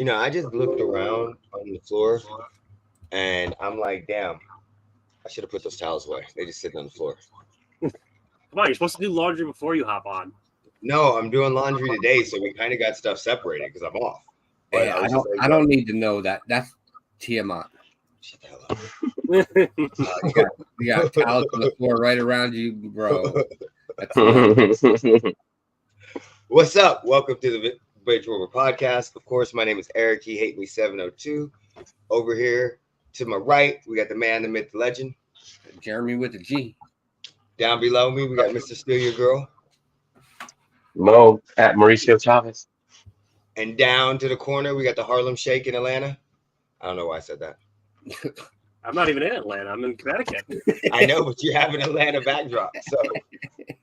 I just looked around on the floor and I'm like, damn, I should have put those towels away. They just sitting on the floor. Come on, you're supposed to do laundry before you hop on. No, I'm doing laundry today, so we kind of got stuff separated because I'm off. But I don't need to know that. That's TMI. Shut the hell up. You got towels on the floor right around you, bro. What's up? Welcome to the Benchwarmer podcast. Of course, my name is Eric. He hate me 702. Over here to my right, we got the man, the myth, the legend, Jeremy with the G. Down below me, we got Mr. Steal Your Girl. Mo at Mauricio Chavez. And down to the corner, we got the Harlem Shake in Atlanta. I don't know why I said that. I'm not even in Atlanta. I'm in Connecticut. I know, but you have an Atlanta backdrop. So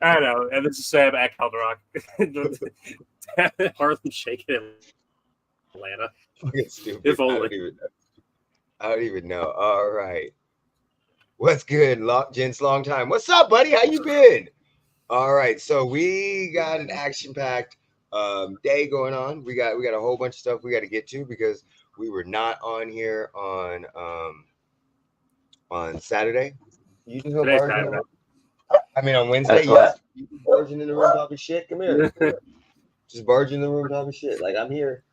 I know. And this is Sam at Calderock. Harlem Shake in Atlanta. fucking stupid. If only. I don't even know. All right. What's good, gents? Long time. What's up, buddy? How you been? All right. So we got an action-packed day going on. We got a whole bunch of stuff we got to get to because we were not on here on Saturday. You can go barging. I mean, on Wednesday. Yes. You can barging in the room talking shit. Come here. Just barging in the room talking shit. Like, I'm here.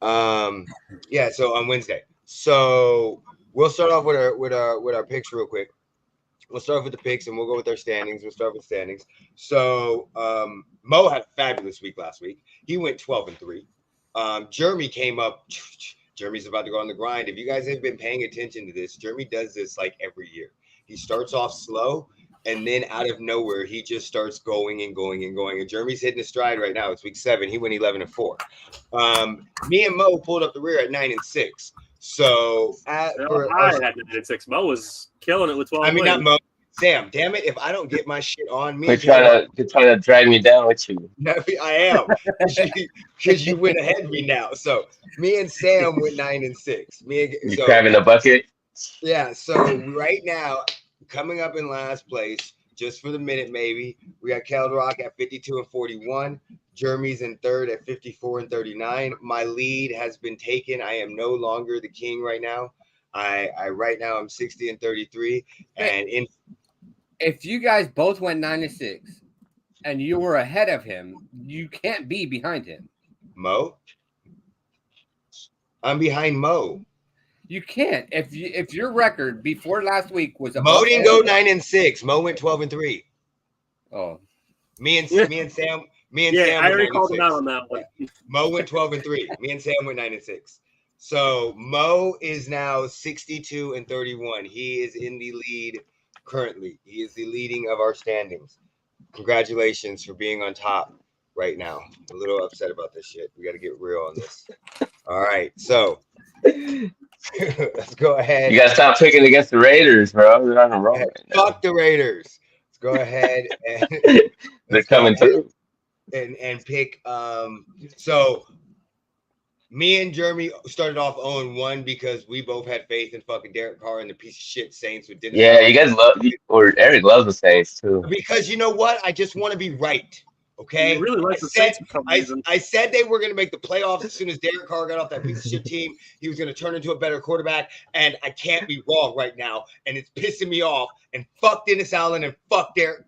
Yeah. So on Wednesday. So we'll start off with our picks real quick. We'll start off with the picks and we'll go with our standings. We'll start with standings. So Mo had a fabulous week last week. He went 12-3. Jeremy came up. Jeremy's about to go on the grind. If you guys have been paying attention to this, Jeremy does this like every year. He starts off slow and then out of nowhere, he just starts going and going and going. And Jeremy's hitting his stride right now. It's week 7. He went 11-4. Me and Mo pulled up the rear at 9-6. So I had 9-6. Mo was killing it with 12. I mean, not Mo. Sam, damn it! If I don't get my shit on me, you're trying to drag me down with you. No, I am because you went ahead of me now. So me and Sam went 9-6. You grabbing the bucket? Yeah. So right now, coming up in last place, just for the minute, maybe we got Calderock at 52-41. Jeremy's in third at 54-39. My lead has been taken. I am no longer the king right now. I right now I'm 60-33, and if you guys both went 9-6 and you were ahead of him, you can't be behind him. Mo, I'm behind Mo. You can't. If your record before last week was Mo didn't go 9-6. Mo went 12-3. Oh, me and Sam. I already called him out on that one. Mo went 12-3. Me and Sam went 9-6. So Mo is now 62-31. He is in the lead currently. He is the leading of our standings. Congratulations for being on top right now. I'm a little upset about this shit. We got to get real on this. All right. So let's go ahead. You got to stop picking against the Raiders, bro. They're on a roll. Fuck the Raiders. Let's go ahead and they're coming through. And pick. So me and Jeremy started off 0-1 because we both had faith in fucking Derek Carr and the piece of shit Saints with Dennis. Yeah, you guys love, or Eric loves the Saints too. Because you know what? I just want to be right. Okay. You really like the Saints for some reason. I said they were going to make the playoffs as soon as Derek Carr got off that piece of shit team. He was going to turn into a better quarterback, and I can't be wrong right now, and it's pissing me off. And fuck Dennis Allen and fuck Derek.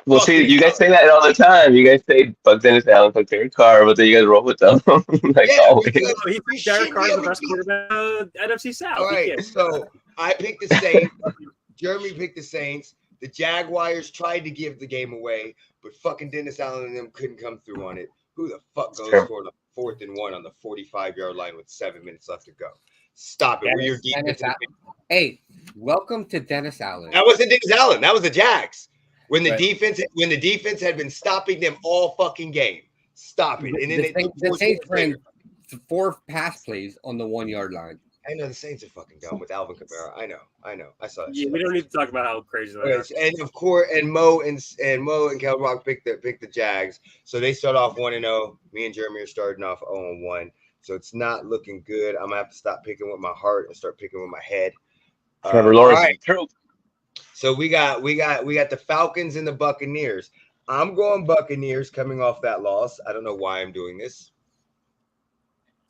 Well, see, you guys say that all the time. You guys say fuck Dennis Allen, fuck Derek Carr, but then you guys roll with them. Always. He thinks Derek Carr is the best quarterback NFC South. All right, so I picked the Saints. Jeremy picked the Saints. The Jaguars tried to give the game away, but fucking Dennis Allen and them couldn't come through on it. Who the fuck goes for the 4th and 1 on the 45-yard line with 7 minutes left to go? Stop it. We're your defense. Hey, welcome to Dennis Allen. That wasn't Dennis Allen. That was the Jags. When the defense had been stopping them all fucking game. Stop it. And then the Saints ran 4 pass plays on the 1-yard line. I know the Saints are fucking dumb with Alvin Kamara. I know. I saw that. Yeah, we don't need to talk about how crazy that is. And of course, and Mo and Cal Rock picked the Jags. So they start off 1-0. Me and Jeremy are starting off 0-1. So it's not looking good. I'm gonna have to stop picking with my heart and start picking with my head. Trevor Lawrence. Right. So we got the Falcons and the Buccaneers. I'm going Buccaneers coming off that loss. I don't know why I'm doing this.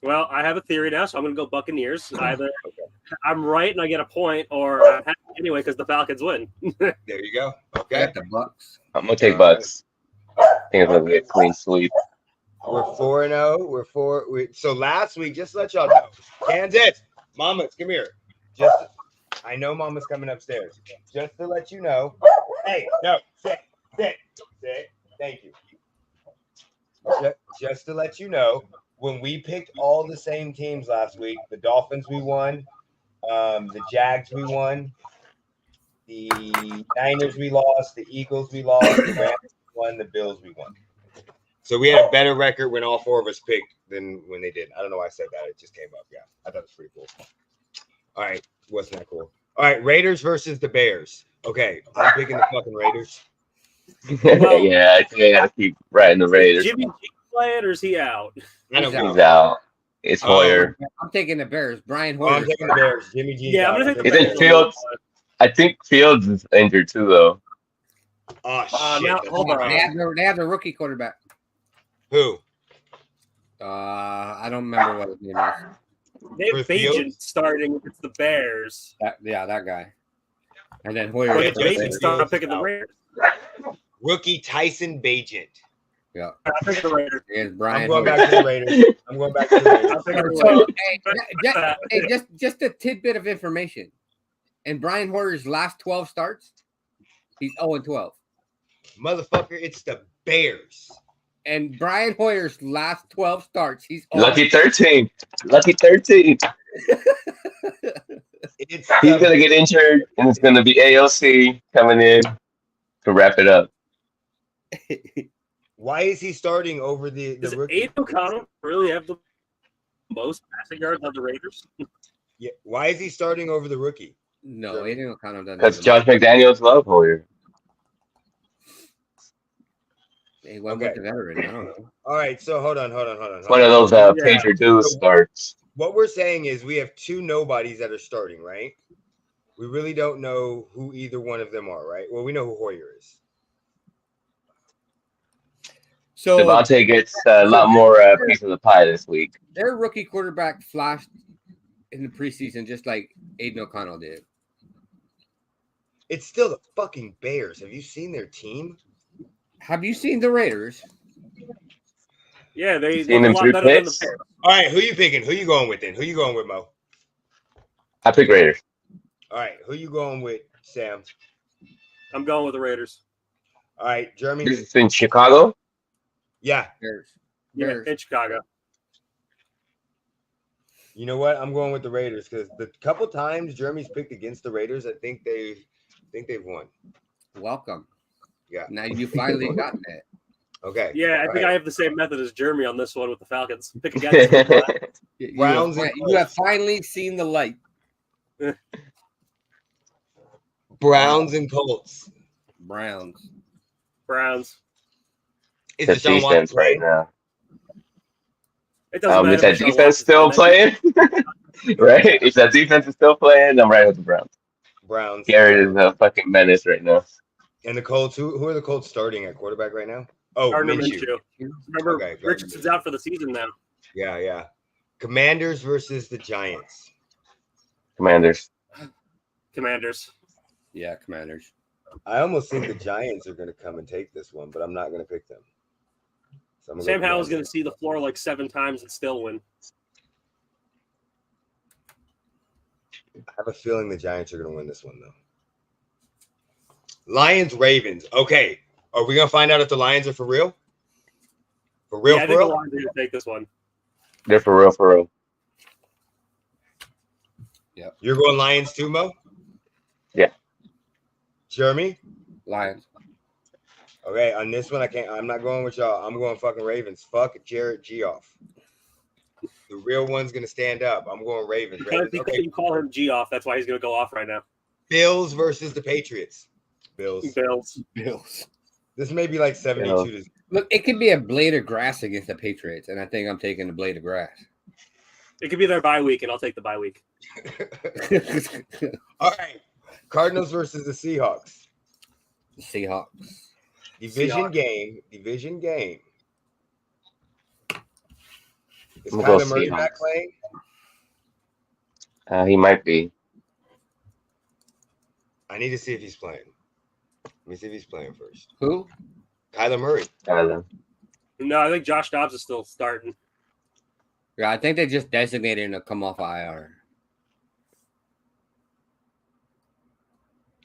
Well, I have a theory now, so I'm going to go Buccaneers. Either I'm right and I get a point, or I'm happy anyway because the Falcons win. There you go. I Okay. got the Bucks. I'm gonna take Bucks. I think it's gonna be a clean sweep. We're 4-0. We're 4. So last week, just to let y'all know, Kansas, Mamas, come here. I know Mama's coming upstairs. Just to let you know. Hey, no, sit. Thank you. Just to let you know, when we picked all the same teams last week, the Dolphins we won, the Jags we won, the Niners we lost, the Eagles we lost, the Rams we won, the Bills we won. So we had a better record when all 4 of us picked than when they did. I don't know why I said that. It just came up. Yeah, I thought it was pretty cool. All right, wasn't that cool? All right, Raiders versus the Bears. Okay, I'm picking the fucking Raiders. Well, yeah, I think I gotta keep riding the Raiders. Jimmy G playing or is he out? I don't He's know. out. It's Hoyer. I'm taking the Bears. Brian Oh, I'm Hoyer. taking the Bears. Jimmy G. Yeah, I'm going to take the Isn't Bears. Fields? I think Fields is injured too, though. Oh shit! Now, hold on. They have the rookie quarterback. Who? I don't remember what his name is. They have For Fields? Bajan starting against the Bears. That guy. And then Hoyer. But yeah, if Jason Bajan started Fields picking the out. Raiders. Rookie Tyson Bagent. Yeah. I'm picking the Raiders. Here's I'm Brian going Hoyer. back to the Raiders. I'm going back to the Raiders. I'm picking the So, Raiders. just a tidbit of information. In Brian Hoyer's last 12 starts, he's 0-12. Motherfucker, it's the Bears. And Brian Hoyer's last 12 starts, he's Lucky 13. Lucky 13. It's He's gonna get injured, and it's gonna be AOC coming in to wrap it up. Why is he starting over the Does rookie? Aiden O'Connell really have the most passing yards on the Raiders? Yeah. Why is he starting over the rookie? No, Aiden O'Connell doesn't. Because Josh McDaniels love Hoyer. He went Okay. with the veteran. I don't know. All right, so hold on. It's one of those pager dudes starts. What we're saying is we have 2 nobodies that are starting, right? We really don't know who either one of them are, right? Well, we know who Hoyer is. So Devontae gets a lot more piece of the pie this week. their rookie quarterback flashed in the preseason just like Aiden O'Connell did. It's still the fucking Bears. Have you seen their team? Have you seen the Raiders? Yeah, they Seen look a him lot through better than the picks? Bears. All right, who you picking? Who you going with then? Who you going with, Mo? I pick Raiders. All right, who you going with, Sam? I'm going with the Raiders. All right, Jeremy. This is in Chicago. Yeah. Bears. Yeah, Bears. in Chicago. You know what? I'm going with the Raiders because the couple times Jeremy's picked against the Raiders, I think they've won. Welcome. Yeah. Now you finally gotten it. Okay. Yeah, I All think right. I have the same method as Jeremy on this one with the Falcons. Pick against them. Browns and You have finally seen the light. Browns and Colts. Browns. Browns. Is The Deshaun Watson defense right playing? now. It doesn't matter. If that if Deshaun defense Watson's still playing. playing, right? If that defense is still playing, I'm right with the Browns. Browns. Garrett is a fucking menace right now. And the Colts. Who are the Colts starting at quarterback right now? Oh, Gardner Minshew. Minshew. Remember, Okay, Gardner Richardson's out for the season now. Yeah. Commanders versus the Giants. Commanders. Commanders. Yeah, Commanders. I almost think the Giants are going to come and take this one, but I'm not going to pick them. So I'm gonna Sam go Howell's going Commanders. to see the floor like 7 times and still win. I have a feeling the Giants are going to win this one, though. Lions, Ravens. Okay. Are we going to find out if the Lions are for real? For real, Yeah, I for think the real? Lions are going to take this one. They're for real, for real. You're going Lions too, Mo? Yeah. Jeremy? Lions. Okay, on this one, I'm not going with y'all. I'm going fucking Ravens. Fuck Jared Goff. The real one's going to stand up. I'm going Ravens. Because Okay. you call him G off, that's why he's going to go off right now. Bills versus the Patriots. Bills. Bills. This may be like 72 to Look, it could be a blade of grass against the Patriots, and I think I'm taking the blade of grass. It could be their bye week, and I'll take the bye week. All right. Cardinals versus the Seahawks. Seahawks. Division Seahawks. game. Is I'm gonna go Kyler Murray back Seahawks. playing? He might be. I need to see if he's playing. Let me see if he's playing first. Who? Kyler Murray. Kyler. No, I think Josh Dobbs is still starting. Yeah, I think they just designated him to come off IR.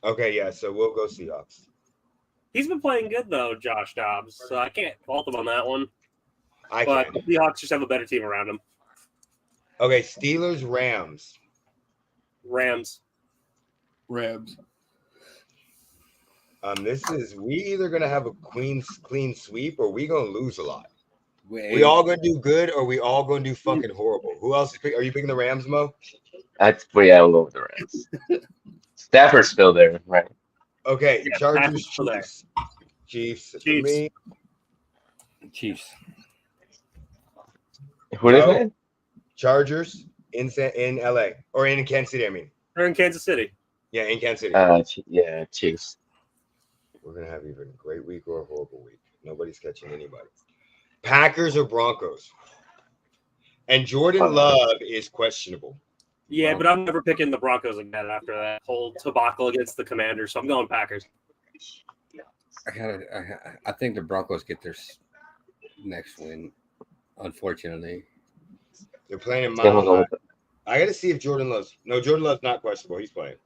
Okay, yeah, so we'll go Seahawks. He's been playing good though, Josh Dobbs. So I can't fault him on that one. I But can. the Seahawks just have a better team around him. Okay, Steelers, Rams. Rams. We either gonna have a clean sweep or we gonna lose a lot. Wait, We all gonna do good or we all gonna do fucking horrible. Who else are you picking the Rams, Mo? That's yeah, I'll go with the Rams. Stafford's still there, right? Okay, Yeah, Chargers, Stafford's still there. Chiefs. For Chiefs. me. Chiefs. Who did No. they? Chargers in LA or in Kansas City. I mean, They're in Kansas City. yeah, in Kansas City. Yeah, Chiefs. We're gonna have either a great week or a horrible week. Nobody's catching anybody. Packers or Broncos. And Jordan Love is questionable. Yeah, but I'm never picking the Broncos again after that whole debacle against the Commanders. So I'm going Packers. I think the Broncos get their next win. Unfortunately, They're playing in Yeah, I'll go my. with it. I got to see if Jordan Love's. No, Jordan Love's not questionable. He's playing.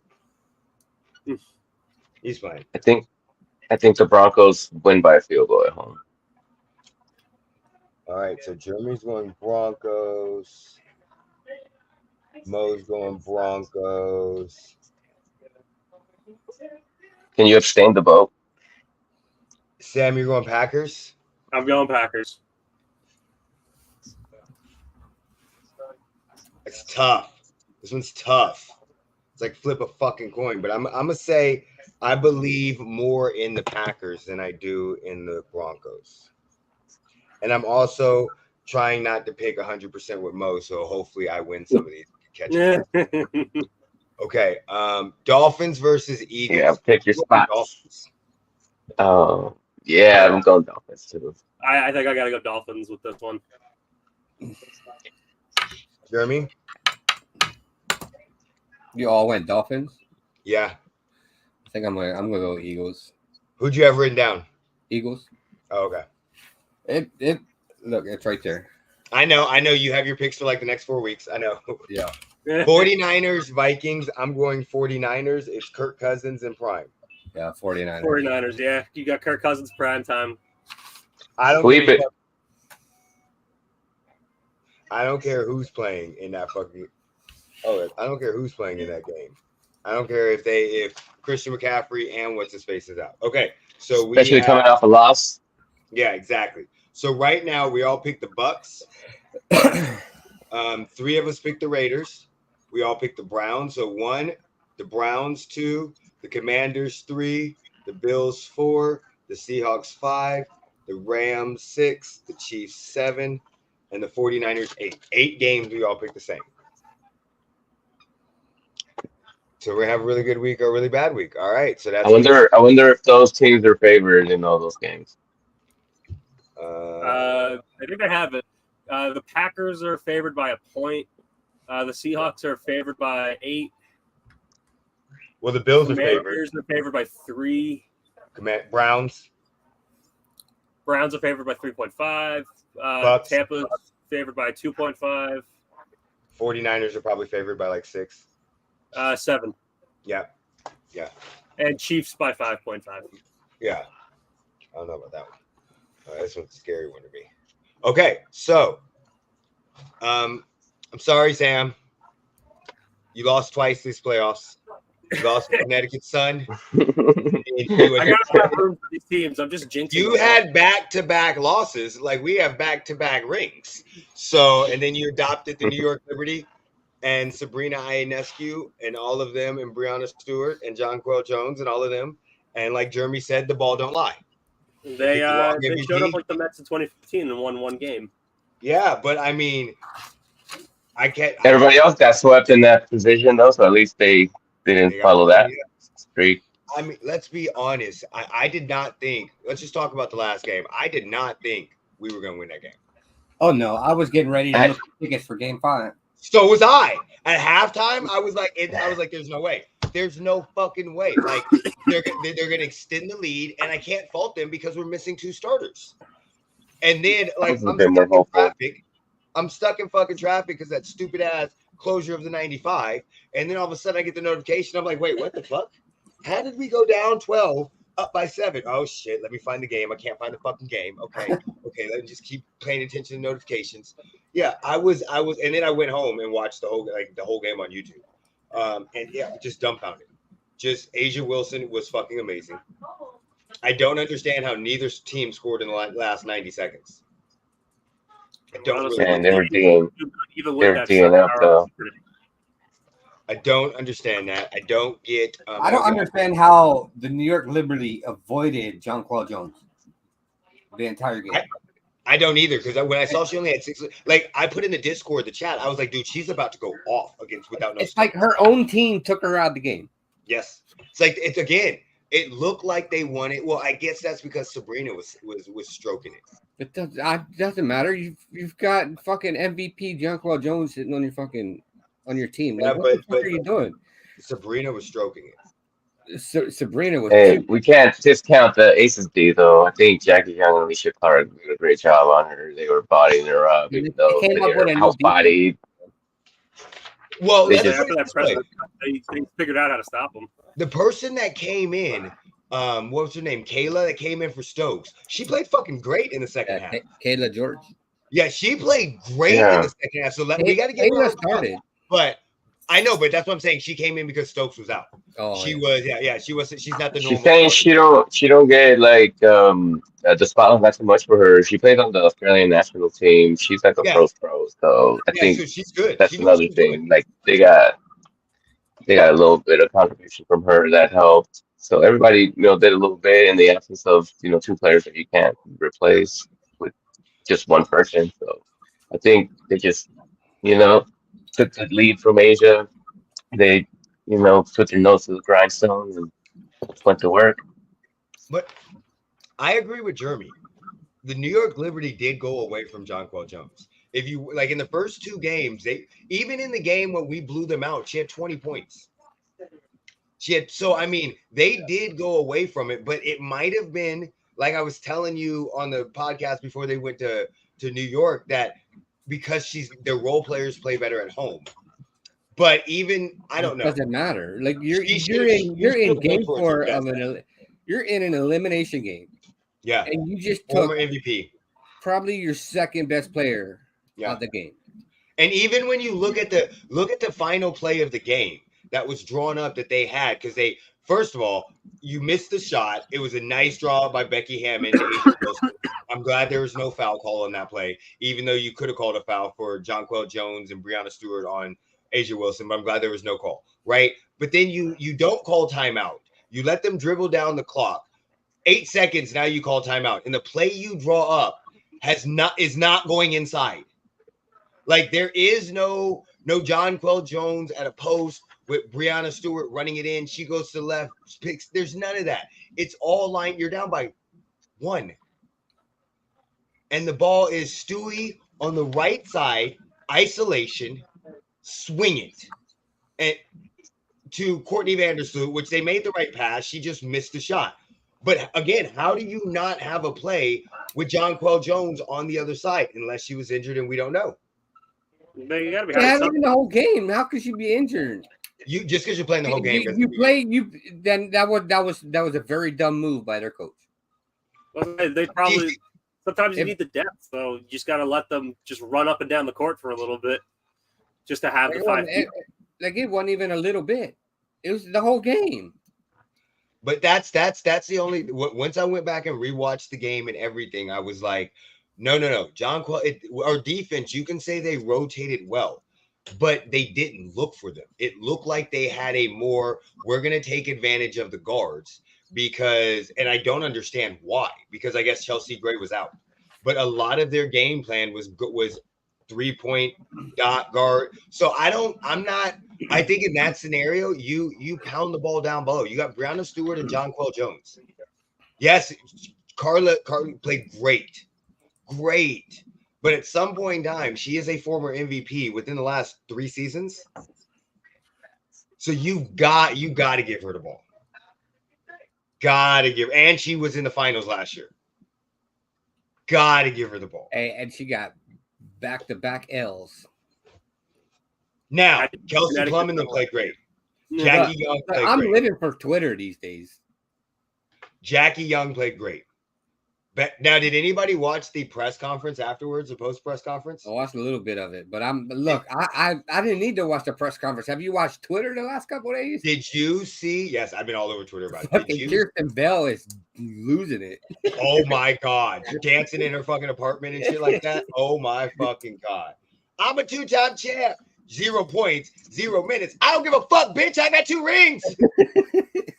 He's playing. I think the Broncos win by a field goal at home. All right, so Jeremy's going Broncos. Mo's going Broncos. Can you abstain the vote? Sam, you're going Packers? I'm going Packers. It's tough. This one's tough. It's like flip a fucking coin. But I'm gonna say I believe more in the Packers than I do in the Broncos. And I'm also trying not to pick 100% with Mo, so hopefully I win some of these. Catch it. Okay. Dolphins versus Eagles. Yeah, pick your spots. Dolphins. Oh, yeah, I'm going Dolphins too. I think I got to go Dolphins with this one. Jeremy? you all went Dolphins. Yeah. I think I'm gonna go Eagles. Who'd you have written down? Eagles. Oh, okay. It look, it's right there. I know you have your picks for like the next 4 weeks. I know. Yeah. 49ers, Vikings. I'm going 49ers. It's Kirk Cousins in prime. Yeah, 49ers. 49ers, yeah. You got Kirk Cousins prime time. I don't Sweep it. I don't care who's playing in that fucking. Oh, I don't care who's playing in that game. I don't care if Christian McCaffrey and what's his face is out. Okay, so we Especially coming off a loss. Yeah, exactly. So right now we all picked the Bucks. 3 of us picked the Raiders. We all picked the Browns. So 1, the Browns 2, the Commanders 3, the Bills 4, the Seahawks 5, the Rams 6, the Chiefs 7, and the 49ers 8. 8 games we all picked the same. So we're gonna have a really good week or a really bad week. All right. So that's I wonder if those teams are favored in all those games. I think I have it. The Packers are favored by a point. The Seahawks are favored by 8. well, the Bills The are favored. Commanders are favored by 3. Browns. Browns are favored by 3.5. Bucks. Tampa's favored by 2.5. 49ers are probably favored by like 6. 7. Yeah. And Chiefs by 5.5. Yeah. I don't know about that one. This one's a scary one to me. Okay, so I'm sorry, Sam. You lost twice this playoffs. You lost to Connecticut Sun. I gotta have room for these teams. I'm just jinxing. You them. had back-to-back losses, like we have back-to-back rings. So, and then you adopted the New York Liberty and Sabrina Ionescu and all of them, and Breonna Stewart and Jonquel Jones and all of them. And like Jeremy said, the ball don't lie. They showed up like the Mets in 2015 and won 1 game. Yeah, but I mean, I can't. Everybody else got swept in that position though, so at least they didn't follow that streak. I mean, let's be honest. I did not think. Let's just talk about the last game. I did not think we were going to win that game. Oh no, I was getting ready to look at tickets for Game 5. So was I. At halftime, I was like, there's no way. There's no fucking way. Like they're gonna extend the lead, and I can't fault them because we're missing 2 starters. And then like I'm stuck in fucking traffic because that stupid ass closure of the 95. And then all of a sudden I get the notification. I'm like, wait, what the fuck? How did we go down 12, up by 7? Oh shit, let me find the game. I can't find the fucking game. Okay, let me just keep paying attention to notifications. Yeah, I was, and then I went home and watched the whole game on YouTube. And yeah, just dumbfounded. Just Asia Wilson was fucking amazing. I don't understand how neither team scored in the last 90 seconds. I don't really. And they were D'ing up though. I don't understand that. I don't get. I don't understand how the New York Liberty avoided Jonquel Jones the entire game. I don't either, because when I saw she only had 6, like I put in the Discord, the chat, I was like, dude, she's about to go off without no. It's like her own team took her out of the game. Yes, it's like it looked like they won it. Well, I guess that's because Sabrina was stroking it. It doesn't matter. You've got fucking MVP Jonquel Jones sitting on your team. Like, what the fuck are you doing? Sabrina was stroking it. Sabrina was. Hey, we can't discount the Aces D though. I think Jackie Young and Alicia Clark did a great job on her. They were bodying her up, even though they were out-bodied. Well, they figured out how to stop them. The person that came in, what was her name? Kayla, that came in for Stokes. She played fucking great in the second half. Kayla George. Yeah, she played great in the second half. So we got to get her started. But I know, but that's what I'm saying. She came in because Stokes was out. Oh, she was, she was. She's not the normal. She's saying she don't get like the spotlight not too much for her. She plays on the Australian national team. She's like a pro, so I think so she's good. That's another thing. Like they got a little bit of contribution from her that helped. So everybody, did a little bit in the absence of 2 players that you can't replace with just one person. So I think they just took the lead from Asia. They, put their nose to the grindstone and went to work. But I agree with Jeremy. The New York Liberty did go away from Jonquel Jones. If you like in the first 2 games, even in the game when we blew them out, she had 20 points. They did go away from it, but it might have been like I was telling you on the podcast before they went to New York that because their role players play better at home. But even I don't know. It doesn't matter. Like you're in game 4 of you're in an elimination game. Yeah. And you just former MVP. Probably your second best player of the game. And even when you look at the final play of the game that was drawn up that they had, because first of all, you missed the shot. It was a nice draw by Becky Hammond. I'm glad there was no foul call on that play, even though you could have called a foul for Jonquel Jones and Breanna Stewart on Asia Wilson, but I'm glad there was no call, right? But then you don't call timeout. You let them dribble down the clock. 8 seconds, now you call timeout. And the play you draw up is not going inside. Like there is no Jonquel Jones at a post with Breanna Stewart running it in. She goes to the left, picks. There's none of that. It's all line. You're down by 1. And the ball is Stewie on the right side, isolation, swing it. And to Courtney Vandersloot, which they made the right pass. She just missed the shot. But again, how do you not have a play with Jonquel Jones on the other side unless she was injured and we don't know? You gotta be having the whole game. How could she be injured? You just because you're playing the whole game. Then that was a very dumb move by their coach. Well, they probably sometimes you need the depth, so you just gotta let them just run up and down the court for a little bit, just to have the 5 people. Like it wasn't even a little bit; it was the whole game. But that's the only. Once I went back and rewatched the game and everything, I was like, no. Jonquel, our defense, you can say they rotated well, but they didn't look for them. It looked like they had we're going to take advantage of the guards and I don't understand why, because I guess Chelsea Gray was out. But a lot of their game plan was 3-point dot guard. So I think in that scenario, you pound the ball down below. You got Breanna Stewart and Jonquel Jones. Yes, Carla played great. But But at some point in time, she is a former MVP within the last 3 seasons. So you got to give her the ball. And she was in the finals last year. Got to give her the ball. And she got back-to-back L's. Now, Kelsey Plumman played great. Jackie Young played great. I'm living for Twitter these days. Jackie Young played great. But now, did anybody watch the press conference afterwards, the post-press conference? I watched a little bit of it, but I didn't need to watch the press conference. Have you watched Twitter the last couple of days? Did you see? Yes, I've been all over Twitter about it. Did you? Kirsten Bell is losing it. Oh my God, dancing in her fucking apartment and shit like that. Oh my fucking God, I'm a 2-time champ. 0 points, 0 minutes. I don't give a fuck, bitch. I got 2 rings.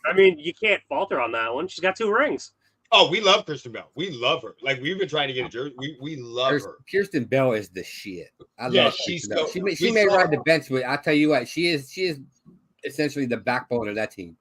I mean, you can't fault her on that one. She's got 2 rings. Oh, we love Kirsten Bell. We love her. Like, we've been trying to get a jersey. We love her. Kirsten Bell is the shit. I love she's Kirsten Bell. She may ride the bench, but I tell you what, she is essentially the backbone of that team.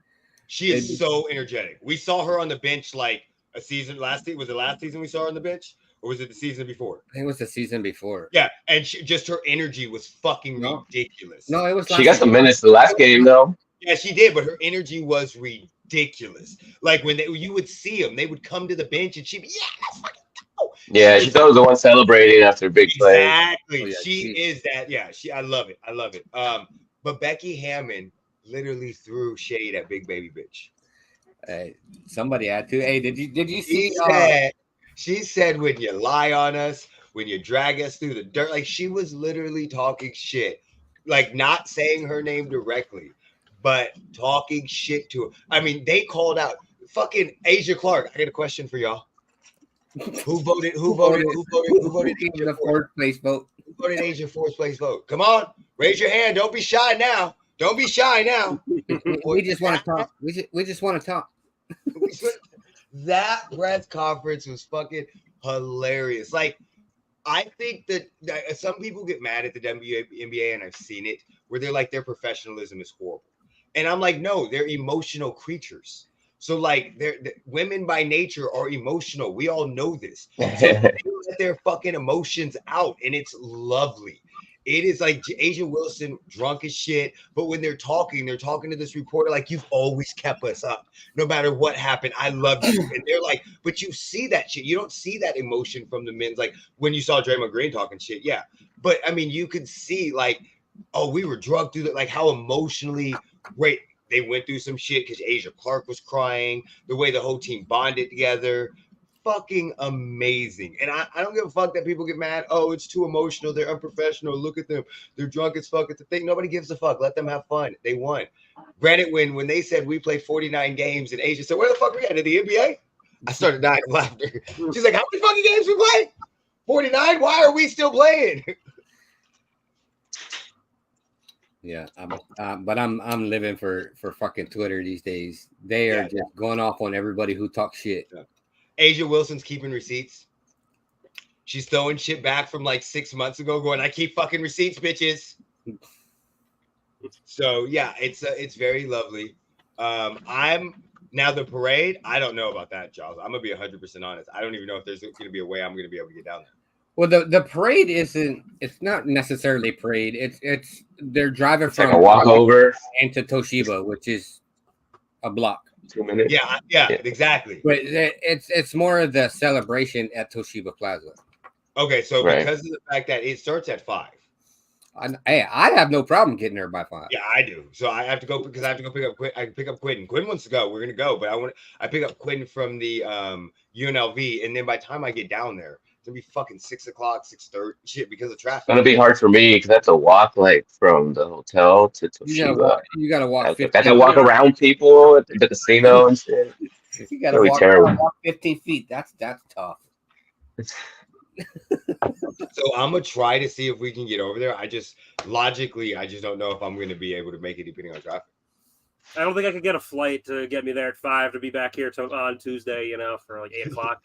She is so energetic. We saw her on the bench like a season last season. Was it last season we saw her on the bench? Or was it the season before? I think it was the season before. Yeah, and just her energy was fucking ridiculous. No, it was. She got some minutes the last game though. Yeah, she did, but her energy was ridiculous. Like when you would see them, they would come to the bench and she'd be, let's fucking go. Yeah, she's always the one celebrating after a big play. Exactly. Oh, yeah, she is that. Yeah, I love it. I love it. But Becky Hammon literally threw shade at Big Baby Bitch. Hey, somebody had to. Hey, did you see? She said, when you lie on us, when you drag us through the dirt, like she was literally talking shit, like not saying her name directly, but talking shit to her. I mean, they called out fucking Asia Clark. I got a question for y'all. Who voted Asia the fourth place vote? Who voted Asia fourth place vote? Come on, raise your hand. Don't be shy now. Don't be shy now. We just want to talk. We just want to talk. That press conference was fucking hilarious. Like, I think that some people get mad at the WNBA, and I've seen it, where they're like, their professionalism is horrible. And I'm like, no, they're emotional creatures. So, like, women by nature are emotional. We all know this. So they let their fucking emotions out, and it's lovely. It is like Asia Wilson drunk as shit, but when they're talking to this reporter like, you've always kept us up. No matter what happened, I love you. And they're like, but you see that shit. You don't see that emotion from the men's. Like when you saw Draymond Green talking shit, yeah. But I mean, you could see like, oh, we were drugged through that, like how emotionally great they went through some shit because Asia Clark was crying, the way the whole team bonded together. Fucking amazing. And I don't give a fuck that people get mad. Oh, it's too emotional. They're unprofessional. Look at them. They're drunk as fuck. It's a thing. Nobody gives a fuck. Let them have fun. They won. Granted, when they said we play 49 games and Asia said, where the fuck are we at? In the NBA? I started dying of laughter. She's like, how many fucking games we play? 49? Why are we still playing? Yeah, but I'm living for fucking Twitter these days. They are just going off on everybody who talks shit. Yeah. Asia Wilson's keeping receipts. She's throwing shit back from like 6 months ago, going, I keep fucking receipts, bitches. So yeah, it's very lovely. I'm now the parade. I don't know about that, Charles. I'm gonna be 100% honest. I don't even know if there's gonna be a way I'm gonna be able to get down there. Well, the parade isn't. It's not necessarily parade. It's they're driving from like a walkover into Toshiba, which is a block. 2 minutes. Yeah, exactly. But it's more of the celebration at Toshiba Plaza. Okay, so because of the fact that it starts at 5. I have no problem getting there by 5. Yeah, I do. So I have to go because I have to go pick up Quinn. I pick up Quinn. Quinn wants to go. We're gonna go, but I pick up Quinn from the UNLV, and then by the time I get down there, it's gonna be fucking 6 o'clock, 6:30 shit because of traffic. It's gonna be hard for me because I have to walk like from the hotel to Toshiba. You gotta walk. I have to walk around people at the casino and shit. You gotta walk 15 feet. That's tough. So I'm gonna try to see if we can get over there. I just don't know if I'm gonna be able to make it depending on traffic. I don't think I could get a flight to get me there at 5 to be back here on Tuesday, for like 8 o'clock.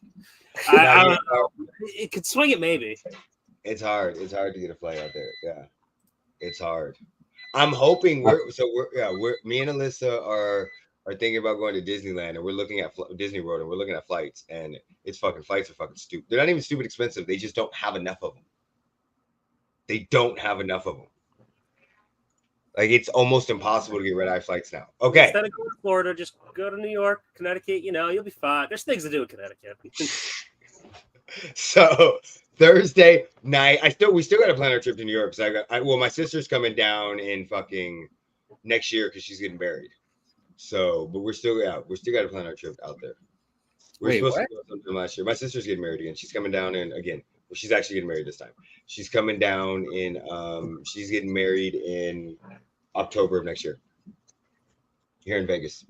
I don't know. It could swing it maybe. It's hard. It's hard to get a flight out there. Yeah, it's hard. I'm hoping me and Alyssa are thinking about going to Disneyland, and we're looking at Disney World, and we're looking at flights, and flights are fucking stupid. They're not even stupid expensive. They just don't have enough of them. They don't have enough of them. Like, it's almost impossible to get red-eye flights now. Okay. Instead of going to Florida, just go to New York, Connecticut. You'll be fine. There's things to do in Connecticut. So Thursday night, we still got to plan our trip to New York. Because my sister's coming down in fucking next year because she's getting married. So, but we're still got to plan our trip out there. We're supposed to go sometime last year. My sister's getting married again. She's coming down in again. Well, she's actually getting married this time. She's coming down in. She's getting married in October of next year. Here in Vegas.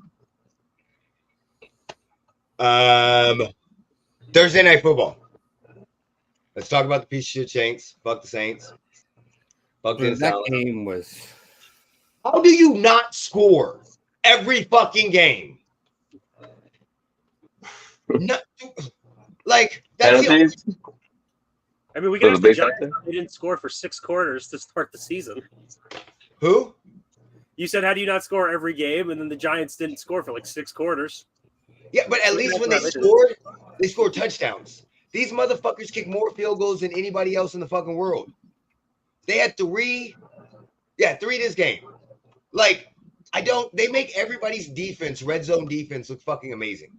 Thursday night football. Let's talk about the piece of shit Saints. Fuck the Saints. Fuck this. That game was. How do you not score every fucking game? No, like that's the I mean, we got the Giants. They didn't score for 6 quarters to start the season. Who? You said, how do you not score every game? And then the Giants didn't score for like 6 quarters. Yeah, but at least when they scored touchdowns. These motherfuckers kick more field goals than anybody else in the fucking world. They had 3. Yeah, 3 this game. Like, they make everybody's defense, red zone defense, look fucking amazing.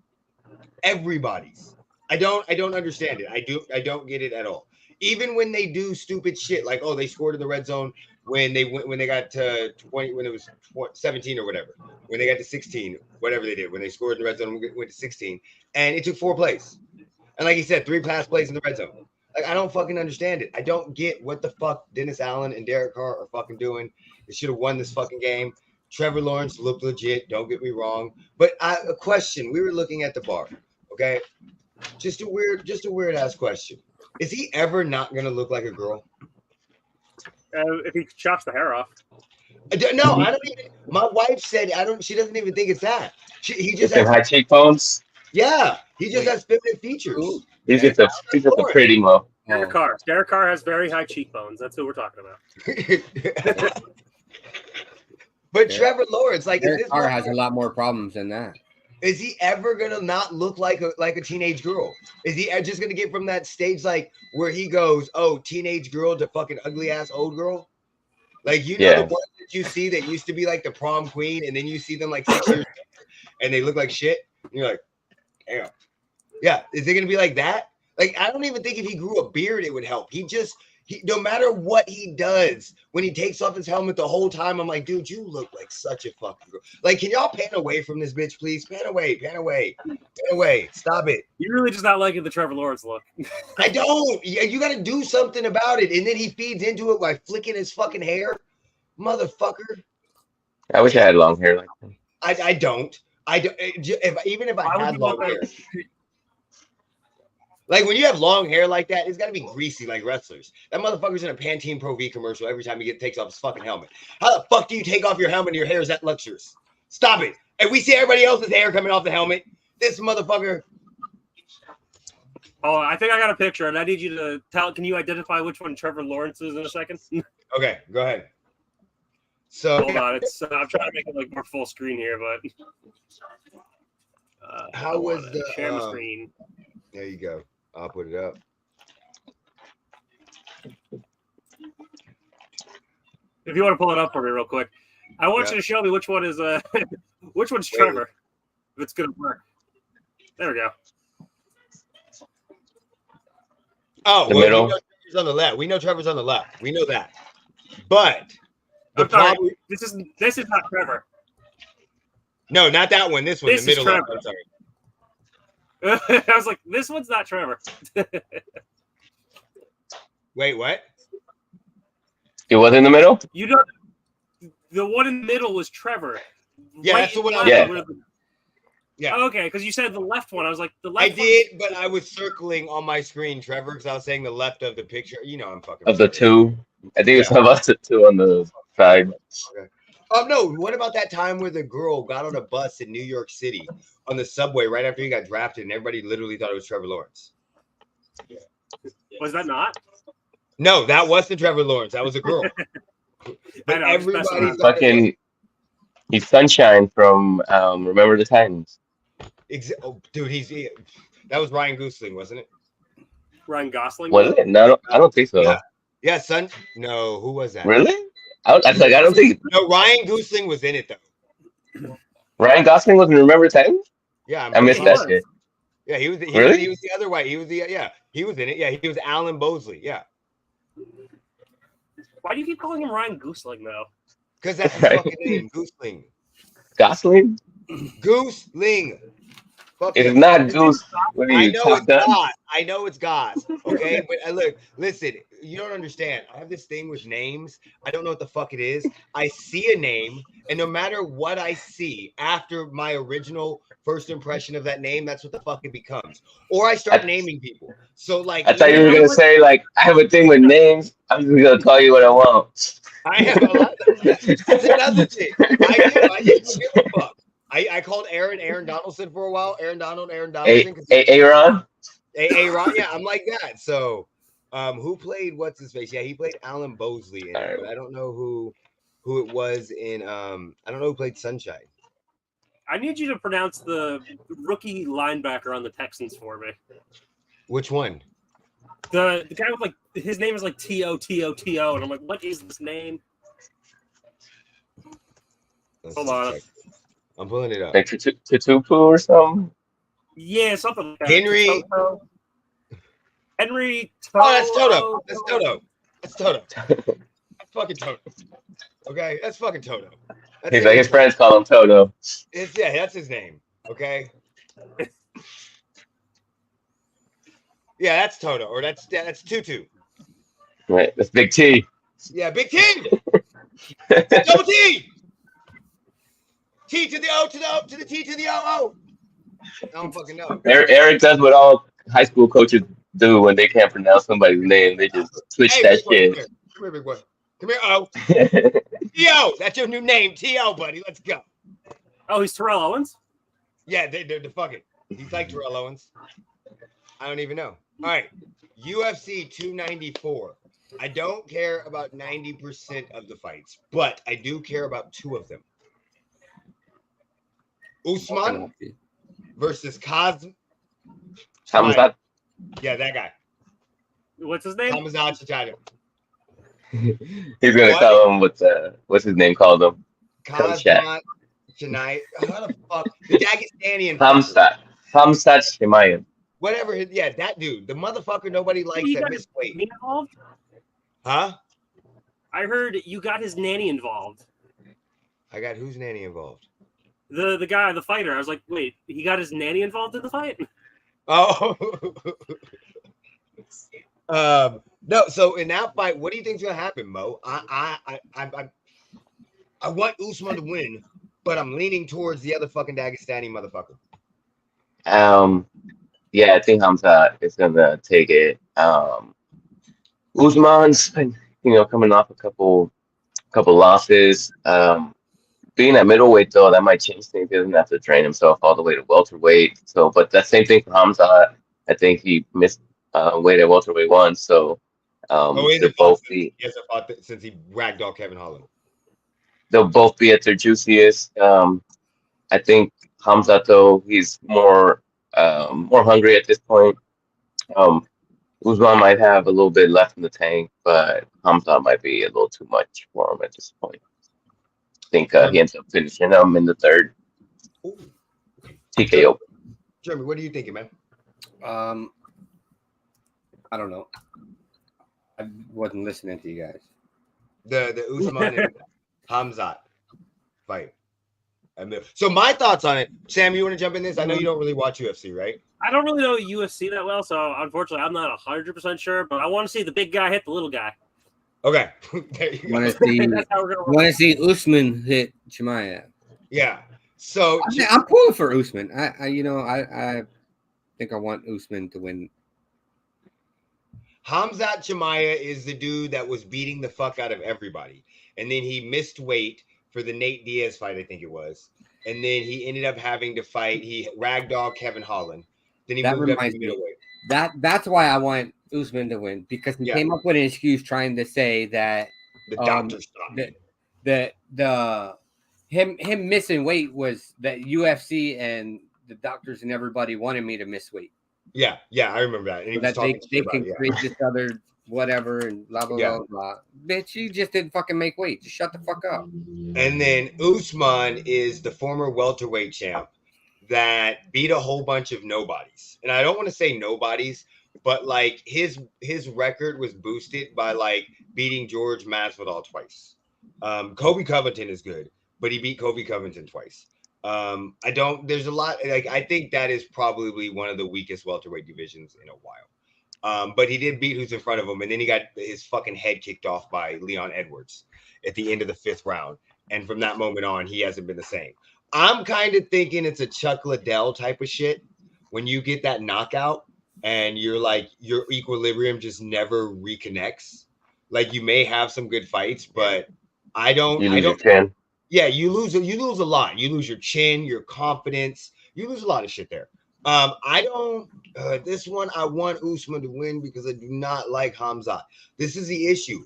Everybody's. I don't understand it. I don't get it at all. Even when they do stupid shit, like, oh, they scored in the red zone when they got to 20, when it was 17 or whatever, when they got to 16, whatever they did, when they scored in the red zone, went to 16, and it took 4 plays. And like he said, 3 pass plays in the red zone. Like, I don't fucking understand it. I don't get what the fuck Dennis Allen and Derek Carr are fucking doing. They should have won this fucking game. Trevor Lawrence looked legit. Don't get me wrong. But a question. We were looking at the bar. Okay. Just a weird ass question. Is he ever not going to look like a girl? If he chops the hair off. No, I don't even. My wife said she doesn't even think it's that. He just has high cheekbones. Yeah, he just has feminine features. He's got the pretty mo. Derek Carr has very high cheekbones. That's who we're talking about. But Trevor Lawrence, like, Derek Carr has a lot more problems than that. Is he ever gonna not look like a teenage girl? Is he just gonna get from that stage like where he goes, oh, teenage girl to fucking ugly ass old girl? Like, the ones that you see that used to be like the prom queen, and then you see them like 6 years later, and they look like shit. And you're like, damn. Yeah, is it gonna be like that? Like, I don't even think if he grew a beard it would help. He no matter what he does, when he takes off his helmet the whole time, I'm like, dude, you look like such a fucking girl. Like, can y'all pan away from this bitch, please? Pan away. Stop it. You really just not liking the Trevor Lawrence look. I don't. You got to do something about it. And then he feeds into it by flicking his fucking hair. Motherfucker. I wish I had long hair like that. I don't. Even if I had long hair. Like, when you have long hair like that, it's got to be greasy like wrestlers. That motherfucker's in a Pantene Pro V commercial every time he takes off his fucking helmet. How the fuck do you take off your helmet and your hair is that luxurious? Stop it. And we see everybody else's hair coming off the helmet. This motherfucker. Oh, I think I got a picture, and I need you to tell. Can you identify which one Trevor Lawrence is in a second? Okay, go ahead. So hold on. I'm trying to make it like more full screen here, but how was the share the screen? There you go. I'll put it up. If you want to pull it up for me real quick, I want you to show me which one is which one's Trevor. If it's gonna work. There we go. Oh, the middle. We know Trevor's on the left. We know Trevor's on the left. We know that. But this is not Trevor. No, not that one. This one, this the middle Trevor. left. I'm sorry. I was like, this one's not Trevor. Wait, what? It was in the middle? You know, the one in the middle was Trevor. Yeah, right, that's the one. Yeah. Okay, because you said the left one. I was like, the left. I did, but I was circling on my screen, Trevor, because I was saying the left of the picture. You know, I'm fucking. Of the two, I think it's about the two on the side. Okay. Oh no! What about that time where the girl got on a bus in New York City on the subway right after he got drafted, and everybody literally thought it was Trevor Lawrence? Yeah. Was that not? No, that wasn't Trevor Lawrence. That was a girl. But everybody fucking. He's Sunshine from Remember the Titans. Oh, dude, that was Ryan Gosling, wasn't it? Ryan Gosling? Was it? No, I don't think so. Yeah, son. No, who was that? Really? I don't think No, Ryan Gosling was in it though. Ryan Gosling was in Remember Time. Yeah, I'm I pretty missed sure. that shit. Yeah, he was Really? the other white. He was he was in it. Yeah, he was Alan Bosley. Yeah. Why do you keep calling him Ryan Gosling though? Because that's his fucking name, Gosling. Gosling? Gosling. Fuck It's him. not Goose. What are I you, know Top it's Gun? Goss. I know it's Goss. Okay, but look, listen. You don't understand. I have this thing with names. I don't know what the fuck it is. I see a name, and no matter what I see after my original first impression of that name, that's what the fuck it becomes. Or I start naming people. So like, I thought you were gonna say like I have a thing with names. I'm just gonna call you what I want. I have a lot. That's another thing. I do. I just don't give a fuck. I called Aaron Donaldson for a while. Aaron Donaldson. Aaron? Aaron, yeah, I'm like that. So, who played what's his face? Yeah, he played Alan Bosley in it, but I don't know who it was in. I don't know who played Sunshine. I need you to pronounce the rookie linebacker on the Texans for me. Which one? The guy with like his name is like T-O, and I'm like, what is this name? Hold on. Check. I'm pulling it up. Like Tutupu or something? Yeah, something like that. Henry. Henry. Oh, that's Toto. That's fucking Toto. Okay, that's fucking Toto. He's like his friends call him Toto. That's his name. Okay. Yeah, that's Toto, or that's Tutu. Right, that's Big T. Yeah, Big T. Double T. T to the O to the O to the T to the O. I don't fucking know. Eric does what all high school coaches do when they can't pronounce somebody's name. They just switch that shit. Come here, big boy. Come here, O. T.O. That's your new name, T.O., buddy. Let's go. Oh, he's Terrell Owens? Yeah, they're fucking. He's like Terrell Owens. I don't even know. All right. UFC 294. I don't care about 90% of the fights, but I do care about two of them. Usman versus Kazm. Hamzat. Yeah, that guy. What's his name? Hamzat Chichado. He's gonna call him what's his name called him? Kazmat Chennai. How the fuck? The Dagestanian. Hamzat Chimaev. Whatever. Yeah, that dude. The motherfucker nobody likes that missed weight. Involved? Huh? I heard you got his nanny involved. I got whose nanny involved? The guy, the fighter. I was like, wait, he got his nanny involved in the fight? Oh. No. So in that fight, what do you think's gonna happen, Mo? I want Usman to win, but I'm leaning towards the other fucking Dagestani motherfucker. Yeah, I think Hamzat is gonna take it. Usman's been, coming off a couple losses. Being at middleweight though, that might change things. He doesn't have to train himself all the way to welterweight. So, but that same thing for Hamzat. I think he missed weight at welterweight once. So, they'll both be. Yes, I fought since he ragdolled Kevin Holland. They'll both be at their juiciest. I think Hamzat though, he's more hungry at this point. Usman might have a little bit left in the tank, but Hamzat might be a little too much for him at this point. I think he ends up finishing him in the third. Ooh. TKO. Jeremy, what are you thinking, man? I don't know. I wasn't listening to you guys. The Usman and Hamzat fight. So my thoughts on it, Sam. You want to jump in this? I know you don't really watch UFC, right? I don't really know UFC that well, so unfortunately, I'm not 100% sure. But I want to see the big guy hit the little guy. Okay. There you go. Want to see Usman hit Chimaev? Yeah. So I'm pulling for Usman. I think I want Usman to win. Hamzat Chimaev is the dude that was beating the fuck out of everybody, and then he missed weight for the Nate Diaz fight, I think it was, and then he ended up having to fight. He ragdolled Kevin Holland. Then he moved up to middleweight. That's why I want Usman to win, because he came up with an excuse trying to say that the doctor stopped him missing weight was that UFC and the doctors and everybody wanted me to miss weight. Yeah, I remember that. And he was that talking they about can it, create this other whatever and blah blah Yeah. blah blah. Bitch, you just didn't fucking make weight. Just shut the fuck up. And then Usman is the former welterweight champ that beat a whole bunch of nobodies. And I don't want to say nobodies, but like his record was boosted by like beating George Masvidal twice. Kobe Covington is good, but he beat Kobe Covington twice. There's a lot, like, I think that is probably one of the weakest welterweight divisions in a while. But he did beat who's in front of him, and then he got his fucking head kicked off by Leon Edwards at the end of the 5th round. And from that moment on, he hasn't been the same. I'm kind of thinking it's a Chuck Liddell type of shit. When you get that knockout and you're like, your equilibrium just never reconnects. Like, you may have some good fights, but You lose your chin. Yeah, you lose a lot. You lose your chin, your confidence. You lose a lot of shit there. This one, I want Usman to win because I do not like Hamzat. This is the issue.